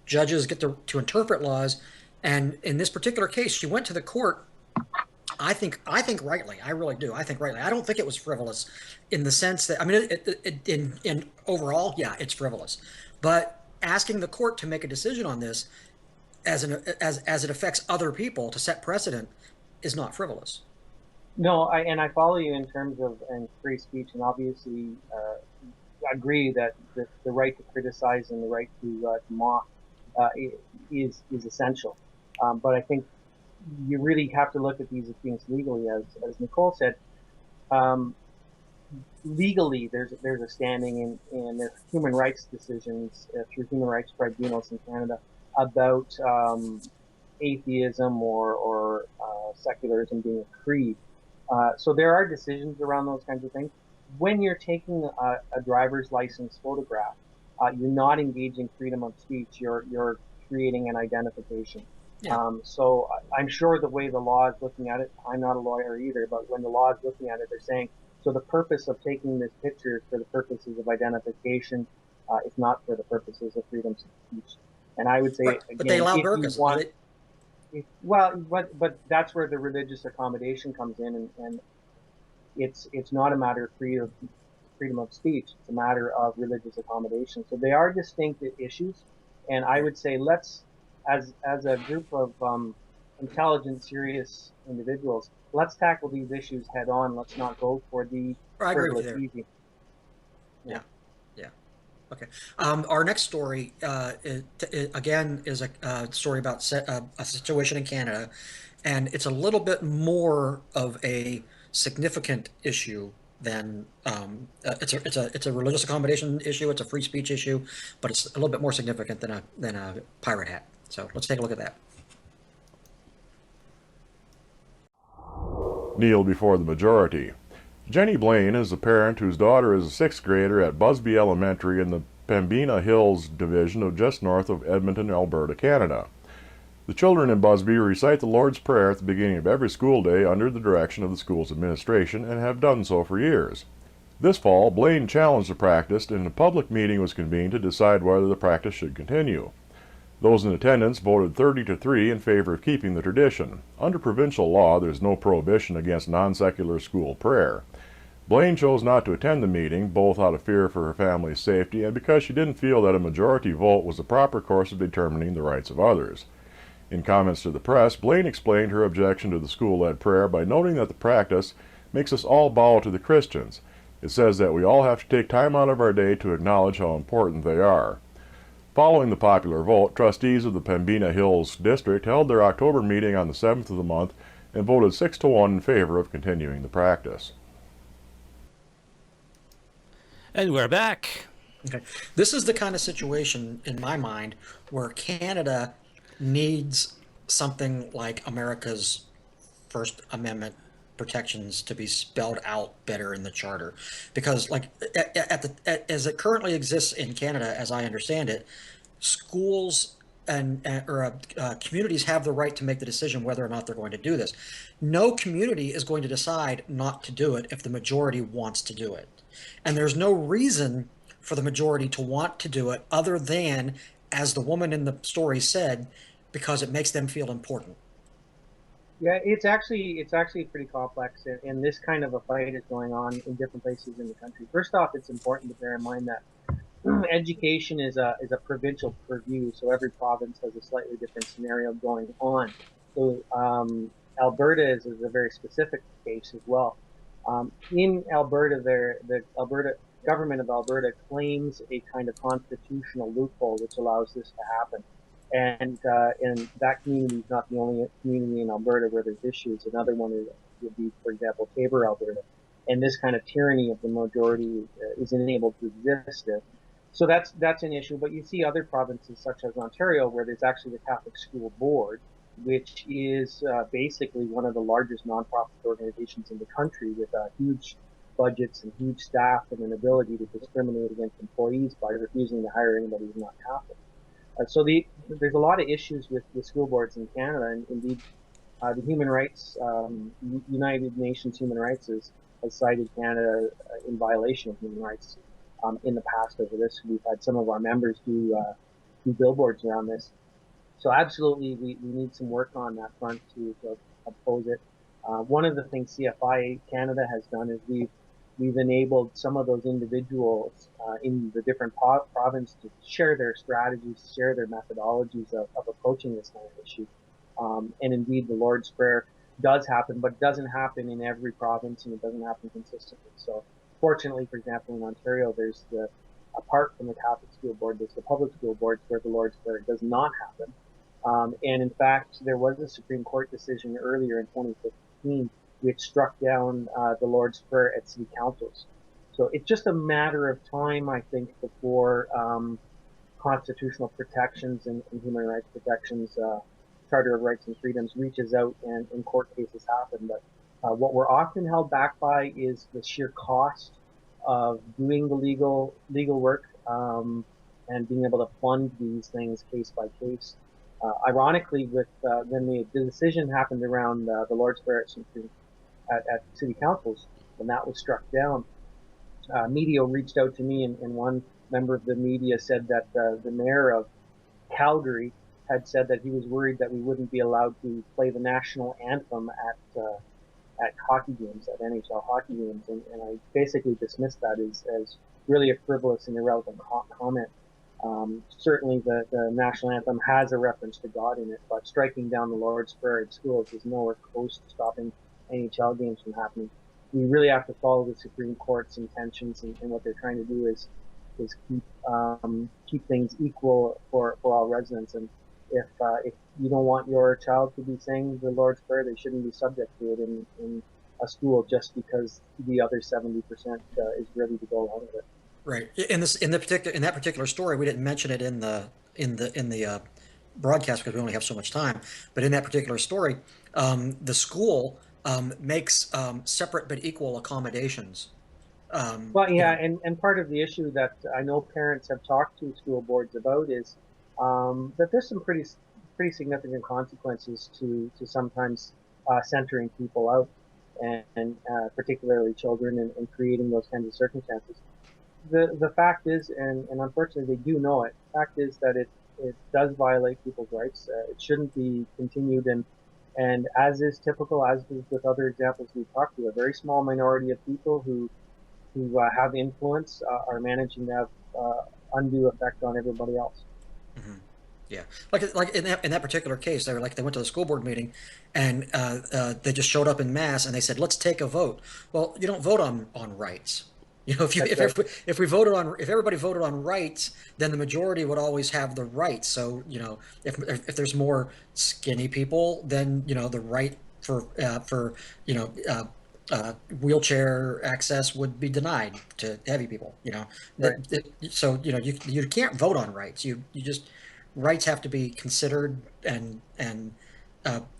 Judges get to interpret laws. And in this particular case, she went to the court. I think rightly. I really do. I think rightly. I don't think it was frivolous, in the sense that, I mean, in overall, yeah, it's frivolous. But asking the court to make a decision on this, as it affects other people, to set precedent, is not frivolous. No, I follow you in terms of free speech, and obviously agree that the right to criticize and the right to mock is essential. But I think you really have to look at these things legally, as Nicole said. Legally, there's a standing in there's human rights decisions through human rights tribunals in Canada about atheism or secularism being a creed. So there are decisions around those kinds of things. When you're taking a driver's license photograph, you're not engaging freedom of speech. You're creating an identification. Yeah. So I'm sure the way the law is looking at it, I'm not a lawyer either, but when the law is looking at it, they're saying, so the purpose of taking this picture is for the purposes of identification, it's not for the purposes of freedom of speech. And I would say, right. Again, but they allow burkas. But that's where the religious accommodation comes in, and it's not a matter of freedom of speech. It's a matter of religious accommodation. So they are distinct issues, and I would say let's, as a group of intelligent, serious individuals, let's tackle these issues head on. Let's not go for the frivolous easy. Yeah. Okay. Our next story, again, is a story about a situation in Canada, and it's a little bit more of a significant issue than it's a religious accommodation issue. It's a free speech issue, but it's a little bit more significant than a pirate hat. So let's take a look at that. Kneel before the majority. Jenny Blaine is a parent whose daughter is a sixth grader at Busby Elementary in the Pembina Hills division of just north of Edmonton, Alberta, Canada. The children in Busby recite the Lord's Prayer at the beginning of every school day under the direction of the school's administration, and have done so for years. This fall, Blaine challenged the practice, and a public meeting was convened to decide whether the practice should continue. Those in attendance voted 30-3 in favor of keeping the tradition. Under provincial law, there is no prohibition against non-secular school prayer. Blaine chose not to attend the meeting, both out of fear for her family's safety and because she didn't feel that a majority vote was the proper course of determining the rights of others. In comments to the press, Blaine explained her objection to the school-led prayer by noting that the practice makes us all bow to the Christians. It says that we all have to take time out of our day to acknowledge how important they are. Following the popular vote, trustees of the Pembina Hills District held their October meeting on the 7th of the month and voted 6-1 in favor of continuing the practice. And we're back. Okay. This is the kind of situation, in my mind, where Canada needs something like America's First Amendment protections to be spelled out better in the charter, because like as it currently exists in Canada, as I understand it, schools and communities have the right to make the decision whether or not they're going to do this. No community is going to decide not to do it if the majority wants to do it, and there's no reason for the majority to want to do it other than, as the woman in the story said, because it makes them feel important. Yeah, it's actually pretty complex, and this kind of a fight is going on in different places in the country. First off, it's important to bear in mind that education is a provincial purview, so every province has a slightly different scenario going on. So Alberta is a very specific case as well. In Alberta, the Alberta government of Alberta claims a kind of constitutional loophole which allows this to happen. And that community is not the only community in Alberta where there's issues. Another one would be, for example, Tabor, Alberta. And this kind of tyranny of the majority isn't able to exist there. So that's an issue. But you see other provinces such as Ontario where there's actually the Catholic School Board, which is basically one of the largest nonprofit organizations in the country with huge budgets and huge staff and an ability to discriminate against employees by refusing to hire anybody who's not Catholic. So there's a lot of issues with the school boards in Canada, and indeed the human rights, United Nations Human Rights has cited Canada in violation of human rights in the past over this. We've had some of our members do billboards around this. So absolutely, we need some work on that front to oppose it. One of the things CFI Canada has done is we've enabled some of those individuals in the different provinces to share their strategies, share their methodologies of approaching this kind of issue. And indeed, the Lord's Prayer does happen, but it doesn't happen in every province, and it doesn't happen consistently. So fortunately, for example, in Ontario, there's apart from the Catholic School Board, there's the public school boards where the Lord's Prayer does not happen. And in fact, there was a Supreme Court decision earlier in 2015 which struck down the Lord's Prayer at city councils. So it's just a matter of time, I think, before constitutional protections and human rights protections, Charter of Rights and Freedoms reaches out and court cases happen. But what we're often held back by is the sheer cost of doing the legal work and being able to fund these things case by case. Ironically, with when the decision happened around the Lord's Prayer at city councils, when that was struck down, media reached out to me, and one member of the media said that the mayor of Calgary had said that he was worried that we wouldn't be allowed to play the national anthem at hockey games, at NHL hockey games, and I basically dismissed that as really a frivolous and irrelevant comment. Certainly the national anthem has a reference to God in it, but striking down the Lord's Prayer at schools is nowhere close to stopping NHL games from happening. We really have to follow the Supreme Court's intentions, and what they're trying to do is keep things equal for all residents. And if you don't want your child to be saying the Lord's Prayer, they shouldn't be subject to it in a school just because the other 70% is ready to go along with it. Right. In that particular story, we didn't mention it in the broadcast because we only have so much time. But in that particular story, the school makes separate but equal accommodations. Well, yeah, and part of the issue that I know parents have talked to school boards about is that there's some pretty significant consequences to sometimes centering people out, and particularly children, and creating those kinds of circumstances. The fact is, and unfortunately they do know it, the fact is that it does violate people's rights. It shouldn't be continued, and as is typical, as is with other examples we've talked to, a very small minority of people who have influence are managing to have undue effect on everybody else. Mm-hmm. Yeah, like in that particular case, they went to the school board meeting, and they just showed up in mass, and they said, "Let's take a vote." Well, you don't vote on rights. If everybody voted on rights, then the majority would always have the rights. So if there's more skinny people, then the right for wheelchair access would be denied to heavy people. Right. So you can't vote on rights. You just rights have to be considered and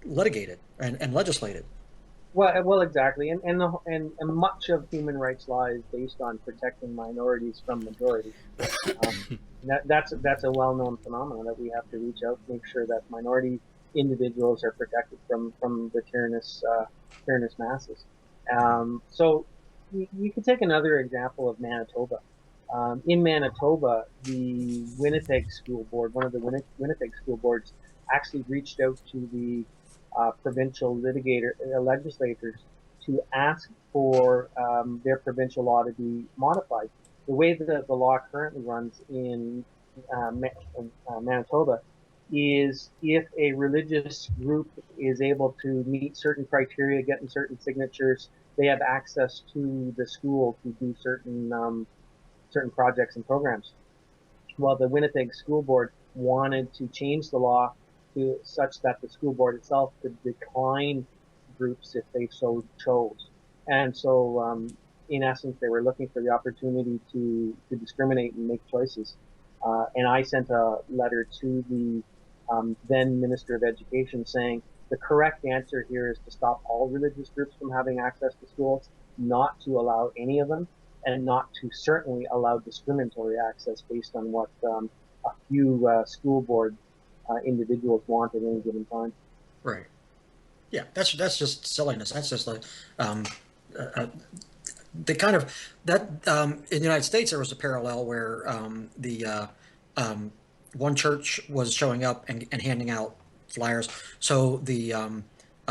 litigated and legislated. Well, exactly, and much of human rights law is based on protecting minorities from majorities. That's a well-known phenomenon that we have to reach out, make sure that minority individuals are protected from the tyrannous masses. So you could take another example of Manitoba. In Manitoba, the Winnipeg School Board, one of the Winnipeg School Boards, actually reached out to the provincial legislators to ask for their provincial law to be modified. The way that the law currently runs in Manitoba is if a religious group is able to meet certain criteria, getting certain signatures, they have access to the school to do certain certain projects and programs. Well, the Winnipeg School Board wanted to change the law to such that the school board itself could decline groups if they so chose. And so, in essence, they were looking for the opportunity to discriminate and make choices. And I sent a letter to the then Minister of Education saying the correct answer here is to stop all religious groups from having access to schools, not to allow any of them, and not to certainly allow discriminatory access based on what a few school board individuals want at any given time. Right. Yeah, that's just silliness. That's just like the kind of that in the United States there was a parallel where the one church was showing up and handing out flyers. So the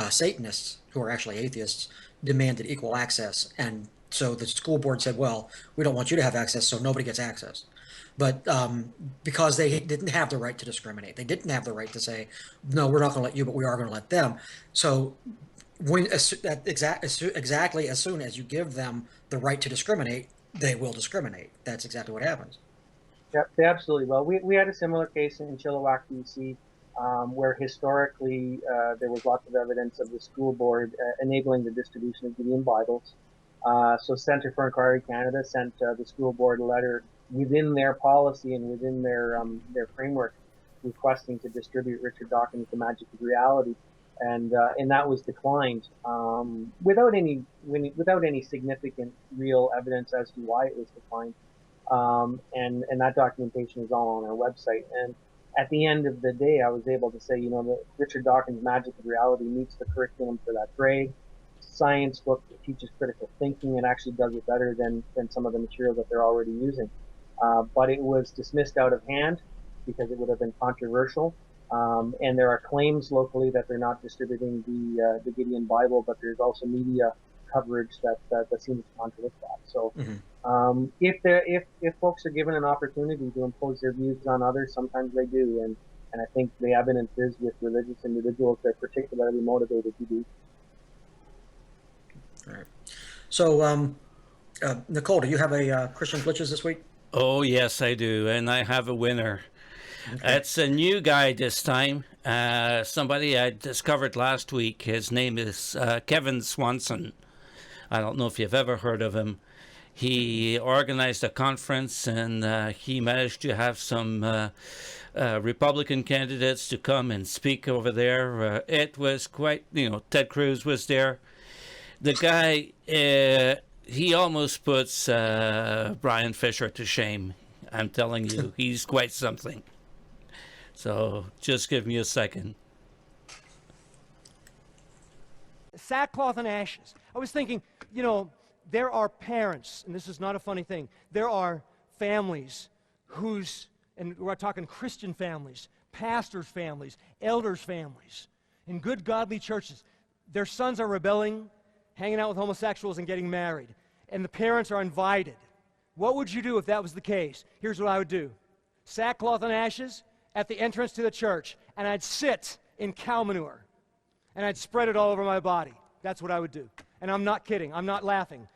Satanists, who are actually atheists, demanded equal access, and so the school board said, "Well, we don't want you to have access, so nobody gets access." But because they didn't have the right to discriminate, they didn't have the right to say, "No, we're not going to let you, but we are going to let them." So when exactly as soon as you give them the right to discriminate, they will discriminate. That's exactly what happens. Yeah, they absolutely will. We had a similar case in Chilliwack, BC, where historically there was lots of evidence of the school board enabling the distribution of Gideon Bibles. So Centre for Inquiry Canada sent the school board a letter within their policy and within their framework requesting to distribute Richard Dawkins' The Magic of Reality. And that was declined without any significant real evidence as to why it was declined. And that documentation is all on our website. And at the end of the day, I was able to say, that Richard Dawkins' Magic of Reality meets the curriculum for that grade. Science book that teaches critical thinking and actually does it better than some of the material that they're already using. But it was dismissed out of hand because it would have been controversial. And there are claims locally that they're not distributing the Gideon Bible, but there's also media coverage that seems to contradict that. So, if folks are given an opportunity to impose their views on others, sometimes they do, and I think the evidence is with religious individuals they're particularly motivated to do. All right. So, Nicole, do you have a Christian Glitches this week? Oh, yes, I do. And I have a winner. Okay. It's a new guy this time. Somebody I discovered last week. His name is Kevin Swanson. I don't know if you've ever heard of him. He organized a conference and he managed to have some Republican candidates to come and speak over there. It was quite, Ted Cruz was there. The guy, he almost puts Brian Fisher to shame. I'm telling you, he's quite something. So just give me a second. Sackcloth and ashes. I was thinking, there are parents, and this is not a funny thing, there are families and we're talking Christian families, pastors' families, elders' families, in good godly churches. Their sons are rebelling, hanging out with homosexuals and getting married, and the parents are invited. What would you do if that was the case? Here's what I would do. Sackcloth and ashes at the entrance to the church, and I'd sit in cow manure, and I'd spread it all over my body. That's what I would do. And I'm not kidding. I'm not laughing.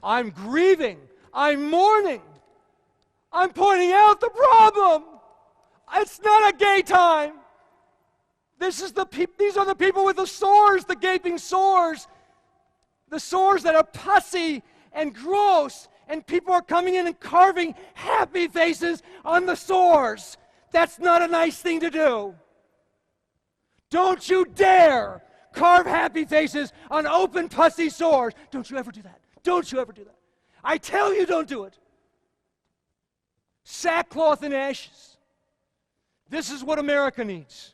I'm grieving. I'm mourning. I'm pointing out the problem. It's not a gay time. These are the people with the sores, the gaping sores, the sores that are pussy and gross, and people are coming in and carving happy faces on the sores. That's not a nice thing to do. Don't you dare carve happy faces on open pussy sores. Don't you ever do that. Don't you ever do that. I tell you, don't do it. Sackcloth and ashes. This is what America needs.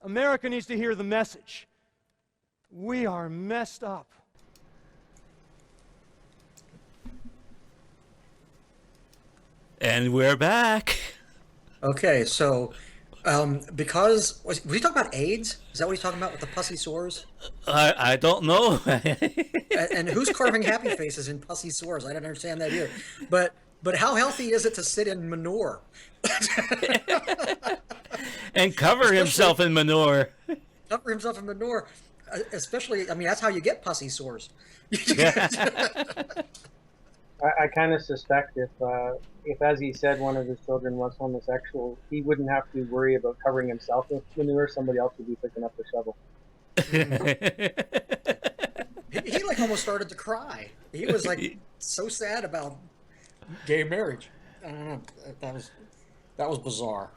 America needs to hear the message. We are messed up. And we're back. Okay, so because was he talking about AIDS? Is that what he's talking about with the pussy sores? I don't know. and who's carving happy faces in pussy sores? I don't understand that either. But how healthy is it to sit in manure? And cover himself in manure. Cover himself in manure, especially. I mean, that's how you get pussy sores. I kind of suspect if, as he said, one of his children was homosexual, he wouldn't have to worry about covering himself with manure. Somebody else would be picking up the shovel. He like almost started to cry. He was like so sad about gay marriage. I don't know. That was bizarre.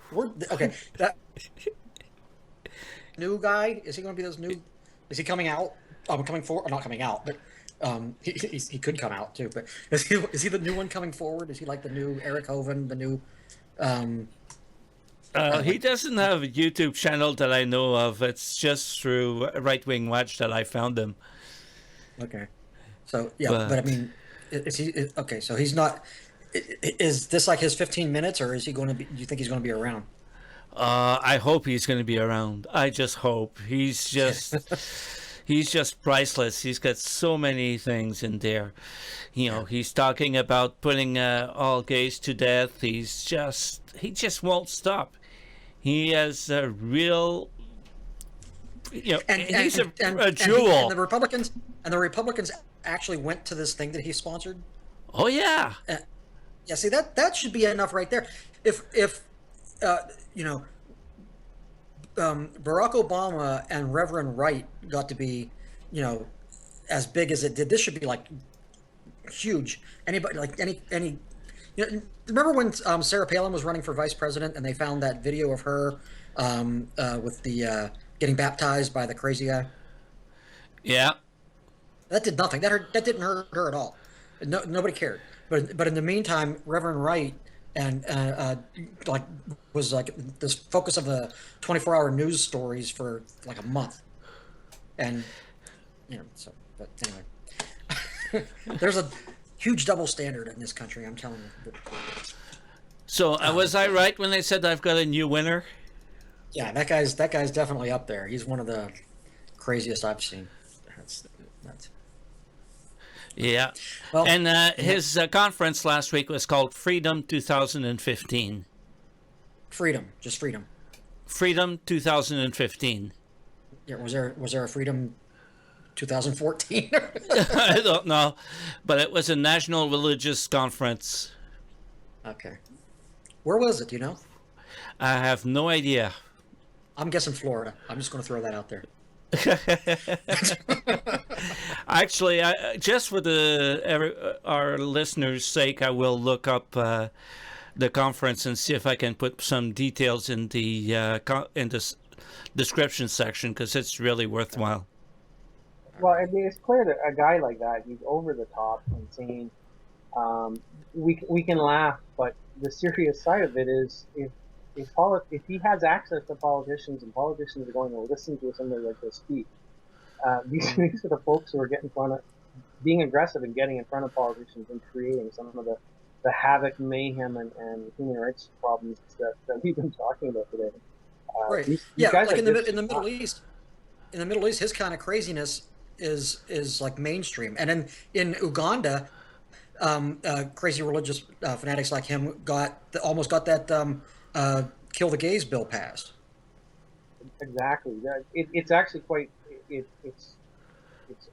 Okay, that new guy, is he going to be this new? Is he coming out? Coming forward? Not coming out, but he could come out too. But is he the new one coming forward? Is he like the new Eric Hoven, the new? He doesn't have a YouTube channel that I know of. It's just through Right Wing Watch that I found him. Okay, so yeah, but I mean, is he okay? So he's not. Is this like his 15 minutes, or is he going to be? Do you think he's going to be around? I hope he's going to be around. I just hope. He's just priceless. He's got so many things in there. You know, he's talking about putting all gays to death. He just won't stop. He has a real, you know, he's a jewel. And the Republicans actually went to this thing that he sponsored. Oh yeah. Yeah. See, that should be enough right there. If you know, Barack Obama and Reverend Wright got to be, you know, as big as it did, this should be like huge. Anybody like any. You know, remember when Sarah Palin was running for vice president and they found that video of her with the getting baptized by the crazy guy? Yeah. That did nothing. That didn't hurt her at all. Nobody cared. But in the meantime, Reverend Wright and like was like this focus of the 24-hour news stories for like a month, and you know. So, but anyway, there's a huge double standard in this country. I'm telling you. So was I right when I said I've got a new winner? Yeah, that guy's definitely up there. He's one of the craziest I've seen. That's yeah. Well, and his conference last week was called Freedom 2015. Freedom, just freedom. Freedom 2015. Yeah, was there a Freedom 2014? I don't know, but it was a national religious conference. Okay. Where was it, do you know? I have no idea. I'm guessing Florida. I'm just going to throw that out there. Actually, just for our listeners' sake, I will look up the conference and see if I can put some details in the description section, because it's really worthwhile. Well, I mean, it's clear that a guy like that, he's over the top and saying, we can laugh, but the serious side of it is if he has access to politicians and politicians are going to listen to somebody like this speak, these are the folks who are being aggressive and getting in front of politicians and creating some of the havoc, mayhem, and human rights problems that we've been talking about today. Right. These yeah, guys like in the Middle East. In the Middle East, his kind of craziness is like mainstream, and in Uganda, crazy religious fanatics like him almost got that kill the gays bill passed. Exactly. It's actually quite. It's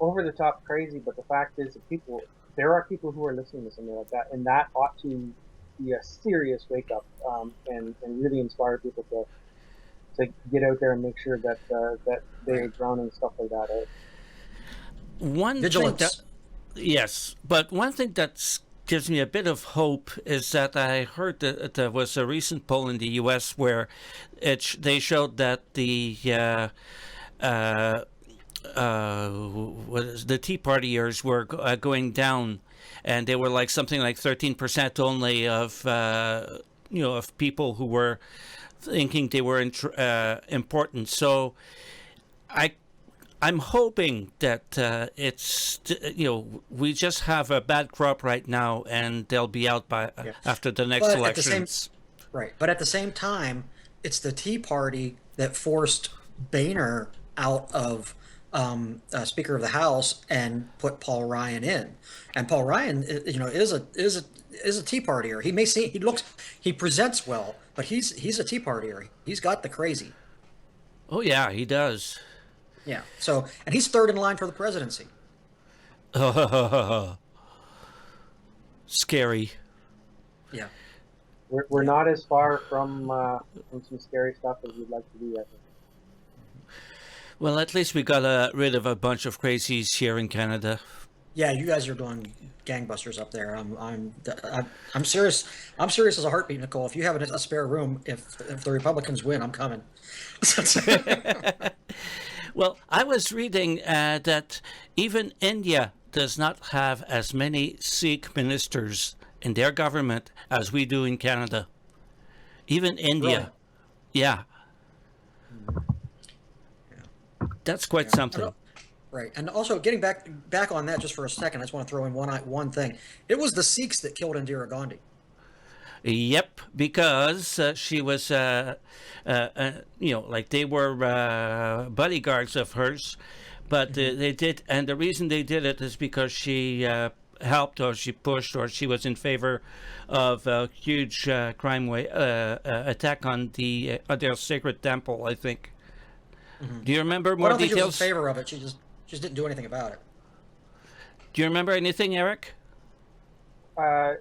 over the top crazy, but the fact is that there are people who are listening to something like that, and that ought to be a serious wake up, and really inspire people to get out there and make sure that they're drowning stuff like that out. Vigilance. Yes, but one thing that gives me a bit of hope is that I heard that there was a recent poll in the U.S. where they showed that the Tea Partiers were going down, and they were like something like 13% only of of people who were thinking they were important. So I'm hoping that it's we just have a bad crop right now, and they'll be out after the next elections. But at the same time, it's the Tea Party that forced Boehner out of Speaker of the House and put Paul Ryan in. And Paul Ryan, is a Tea Partier. He presents well, but he's a Tea Partier. He's got the crazy. Oh yeah, he does. Yeah. So, and he's third in line for the presidency. scary. Yeah. We're not as far from some scary stuff as we'd like to be, I think. Well, at least we got rid of a bunch of crazies here in Canada. Yeah, you guys are doing gangbusters up there. I'm serious. I'm serious as a heartbeat, Nicole. If you have a spare room, if the Republicans win, I'm coming. Well, I was reading that even India does not have as many Sikh ministers in their government as we do in Canada. Even India. Really? Yeah. That's quite something. Right, and also getting back on that just for a second, I just want to throw in one thing. It was the Sikhs that killed Indira Gandhi. Yep, because she was, like they were bodyguards of hers, but they did, and the reason they did it is because she helped, or she pushed, or she was in favor of a huge crime attack on their sacred temple, I think. Mm-hmm. Do you remember more I don't details? think she was in favor of it. She just didn't do anything about it. Do you remember anything, Eric? I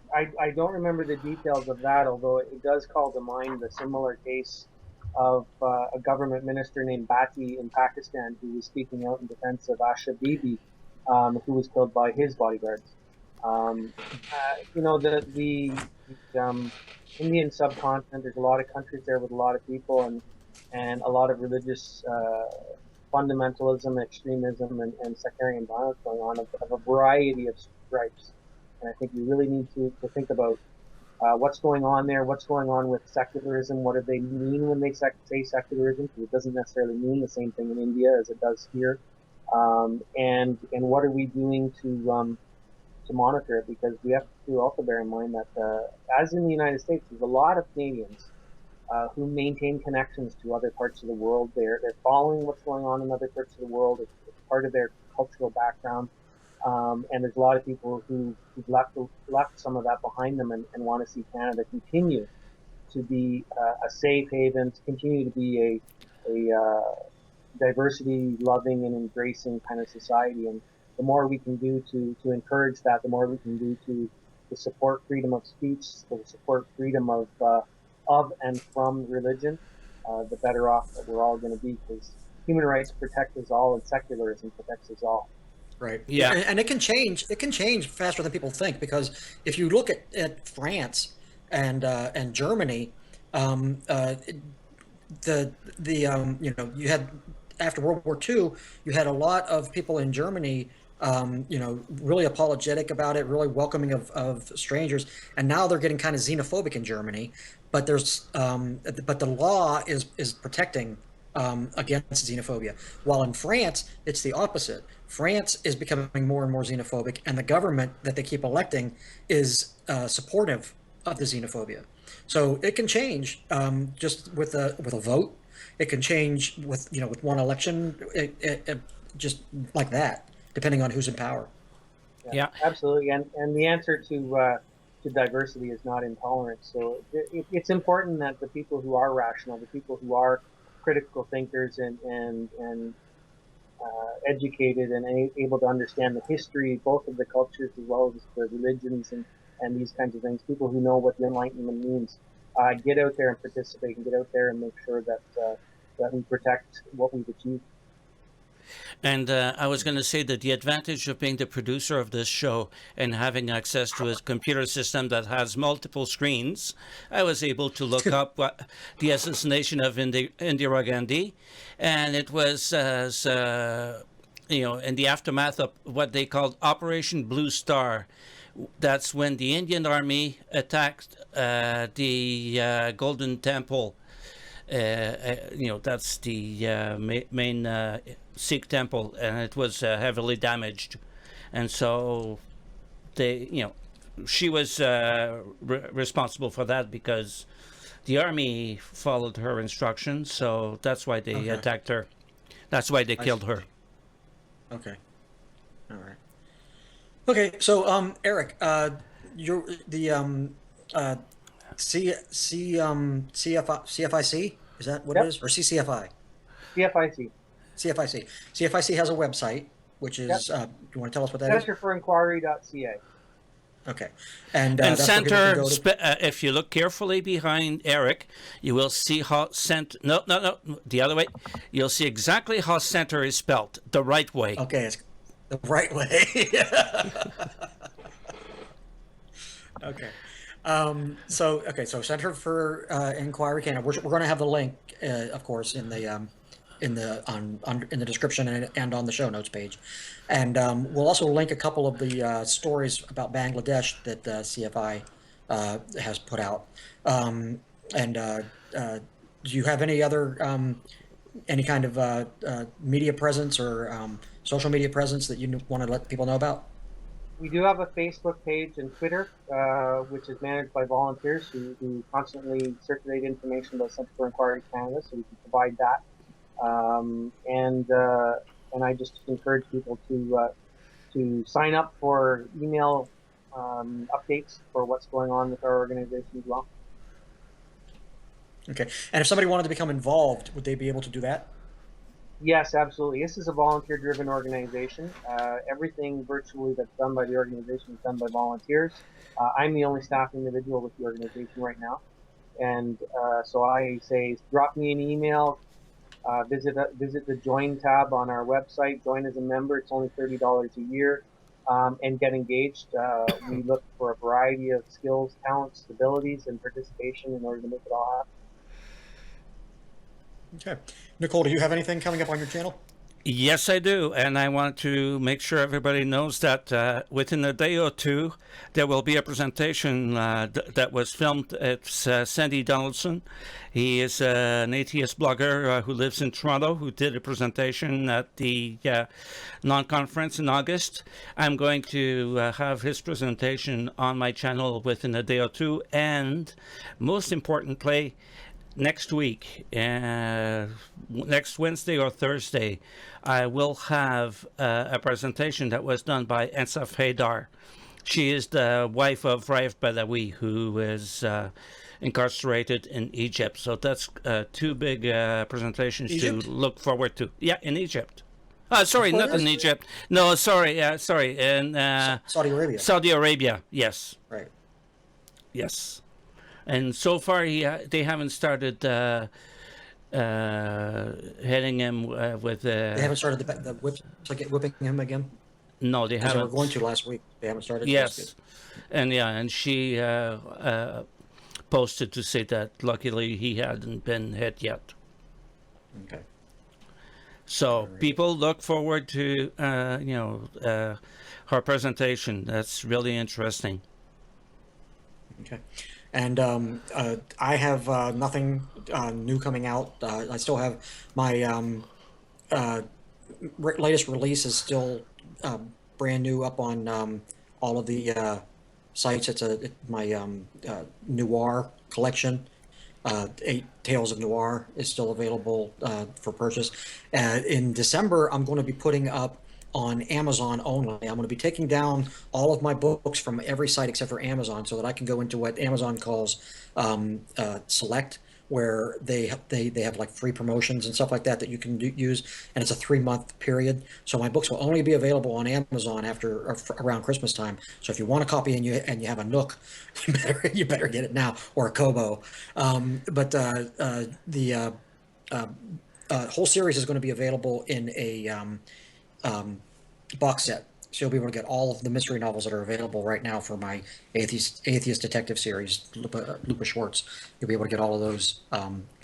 don't remember the details of that, although it does call to mind the similar case of a government minister named Bhatti in Pakistan who was speaking out in defense of Asha Bibi, who was killed by his bodyguards. The Indian subcontinent, there's a lot of countries there with a lot of people and a lot of religious fundamentalism, extremism, and sectarian violence going on of a variety of stripes. And I think we really need to think about what's going on there, what's going on with secularism, what do they mean when they say secularism, because it doesn't necessarily mean the same thing in India as it does here, and what are we doing to monitor it, because we have to also bear in mind that as in the United States, there's a lot of Canadians who maintain connections to other parts of the world. They're following what's going on in other parts of the world. It's part of their cultural background. And there's a lot of people who've left some of that behind them and want to see Canada continue to be a safe haven, to continue to be a diversity-loving and embracing kind of society. And the more we can do to encourage that, the more we can do to support freedom of speech, to support freedom of and from religion, the better off that we're all going to be, because human rights protect us all and secularism protects us all. Right. Yeah. And it can change. It can change faster than people think, because if you look at France and Germany, you had, after World War II, you had a lot of people in Germany, really apologetic about it, really welcoming of strangers, and now they're getting kind of xenophobic in Germany. But but the law is protecting against xenophobia, while in France it's the opposite. France is becoming more and more xenophobic, and the government that they keep electing is supportive of the xenophobia. So it can change just with a vote. It can change with one election, just like that, depending on who's in power. Yeah. Absolutely. And the answer to diversity is not intolerance. So it's important that the people who are rational, the people who are critical thinkers and educated and able to understand the history, both of the cultures as well as the religions and these kinds of things, people who know what the Enlightenment means, get out there and participate, and get out there and make sure that we protect what we've achieved. And I was going to say that the advantage of being the producer of this show and having access to a computer system that has multiple screens, I was able to look up the assassination of Indira Gandhi, and it was in the aftermath of what they called Operation Blue Star. That's when the Indian Army attacked the Golden Temple. That's the main Sikh temple, and it was heavily damaged. And so she was responsible for that because the army followed her instructions. So that's why they attacked her. That's why they killed her. Okay. All right. Okay. So, Eric, you're the CFIC, is that what it is? Or CCFI? CFIC. CFIC. CFIC has a website, which is, do you want to tell us what that is? Centerforinquiry.ca. Okay. And And that's where people can center, go to. if you look carefully behind Eric, you will see how center. No, the other way. You'll see exactly how center is spelled, the right way. Okay, it's the right way. Okay. So Center for Inquiry Canada. We're going to have the link, of course, in the description and on the show notes page, and we'll also link a couple of the stories about Bangladesh that CFI has put out. Do you have any other any kind of media presence or social media presence that you want to let people know about? We do have a Facebook page and Twitter, which is managed by volunteers who constantly circulate information about Center for Inquiry Canada, so we can provide that. And I just encourage people to sign up for email updates for what's going on with our organization as well. Okay. And if somebody wanted to become involved, would they be able to do that? Yes, absolutely. This is a volunteer-driven organization. Everything virtually that's done by the organization is done by volunteers. I'm the only staff individual with the organization right now. And so I say, drop me an email, visit the Join tab on our website, join as a member. It's only $30 a year, and get engaged. We look for a variety of skills, talents, abilities, and participation in order to make it all happen. Okay. Nicole, do you have anything coming up on your channel? Yes, I do. And I want to make sure everybody knows that within a day or two, there will be a presentation that was filmed. It's Sandy Donaldson. He is an atheist blogger who lives in Toronto, who did a presentation at the non-conference in August. I'm going to have his presentation on my channel within a day or two. And most importantly, next week, next Wednesday or Thursday, I will have a presentation that was done by Ensaf Haidar. She is the wife of Raif Badawi, who is incarcerated in Egypt. So that's two big presentations Egypt? to look forward to. Yeah, in Egypt. Sorry, Oh, not in yes. Egypt. No, sorry, in Saudi Arabia. Saudi Arabia. Yes, Right. yes. And so far, they haven't started hitting him with. They haven't started the whipping him again? No, they Because they were haven't. going to last week. They haven't started. Yes, and she posted to say that luckily he hadn't been hit yet. Okay. So people look forward to her presentation. That's really interesting. Okay. And I have nothing new coming out. I still have my latest release is still brand new up on all of the sites. It's my noir collection. 8 Tales of Noir is still available for purchase. In December, I'm going to be putting up on Amazon only. I'm going to be taking down all of my books from every site except for Amazon, so that I can go into what Amazon calls Select, where they have like free promotions and stuff like that that you can use, and it's a 3-month period. So my books will only be available on Amazon around Christmas time. So if you want a copy and you have a Nook, you better get it now, or a Kobo. But the whole series is going to be available in a box set. So you'll be able to get all of the mystery novels that are available right now for my atheist detective series, Lupa Schwartz. You'll be able to get all of those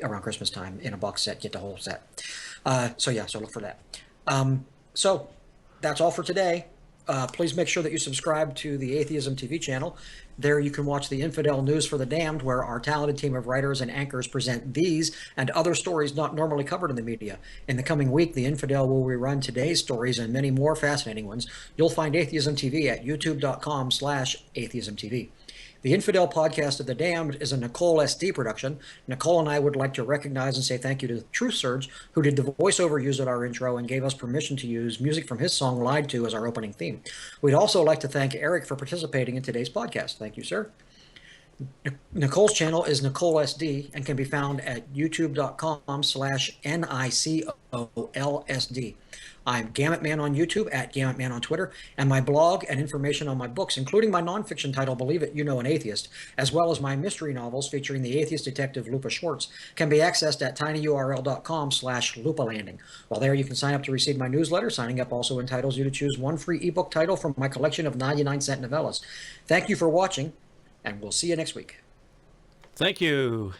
around Christmas time in a box set. Get the whole set. So look for that. So that's all for today. Please make sure that you subscribe to the Atheism TV channel. There you can watch the Infidel News for the Damned, where our talented team of writers and anchors present these and other stories not normally covered in the media. In the coming week, the Infidel will rerun today's stories and many more fascinating ones. You'll find Atheism TV at youtube.com/atheismtv. The Infidel Podcast of the Damned is a Nicole SD production. Nicole and I would like to recognize and say thank you to Truth Surge, who did the voiceover use at our intro and gave us permission to use music from his song Lied To as our opening theme. We'd also like to thank Eric for participating in today's podcast. Thank you, sir. Nicole's channel is NicoleSD and can be found at youtube.com/NICOLSD. I'm Gamut Man on YouTube, at Gamut Man on Twitter, and my blog and information on my books, including my nonfiction title, Believe It, You Know an Atheist, as well as my mystery novels featuring the atheist detective Lupa Schwartz, can be accessed at tinyurl.com/lupalanding. While there, you can sign up to receive my newsletter. Signing up also entitles you to choose one free ebook title from my collection of 99-cent novellas. Thank you for watching, and we'll see you next week. Thank you.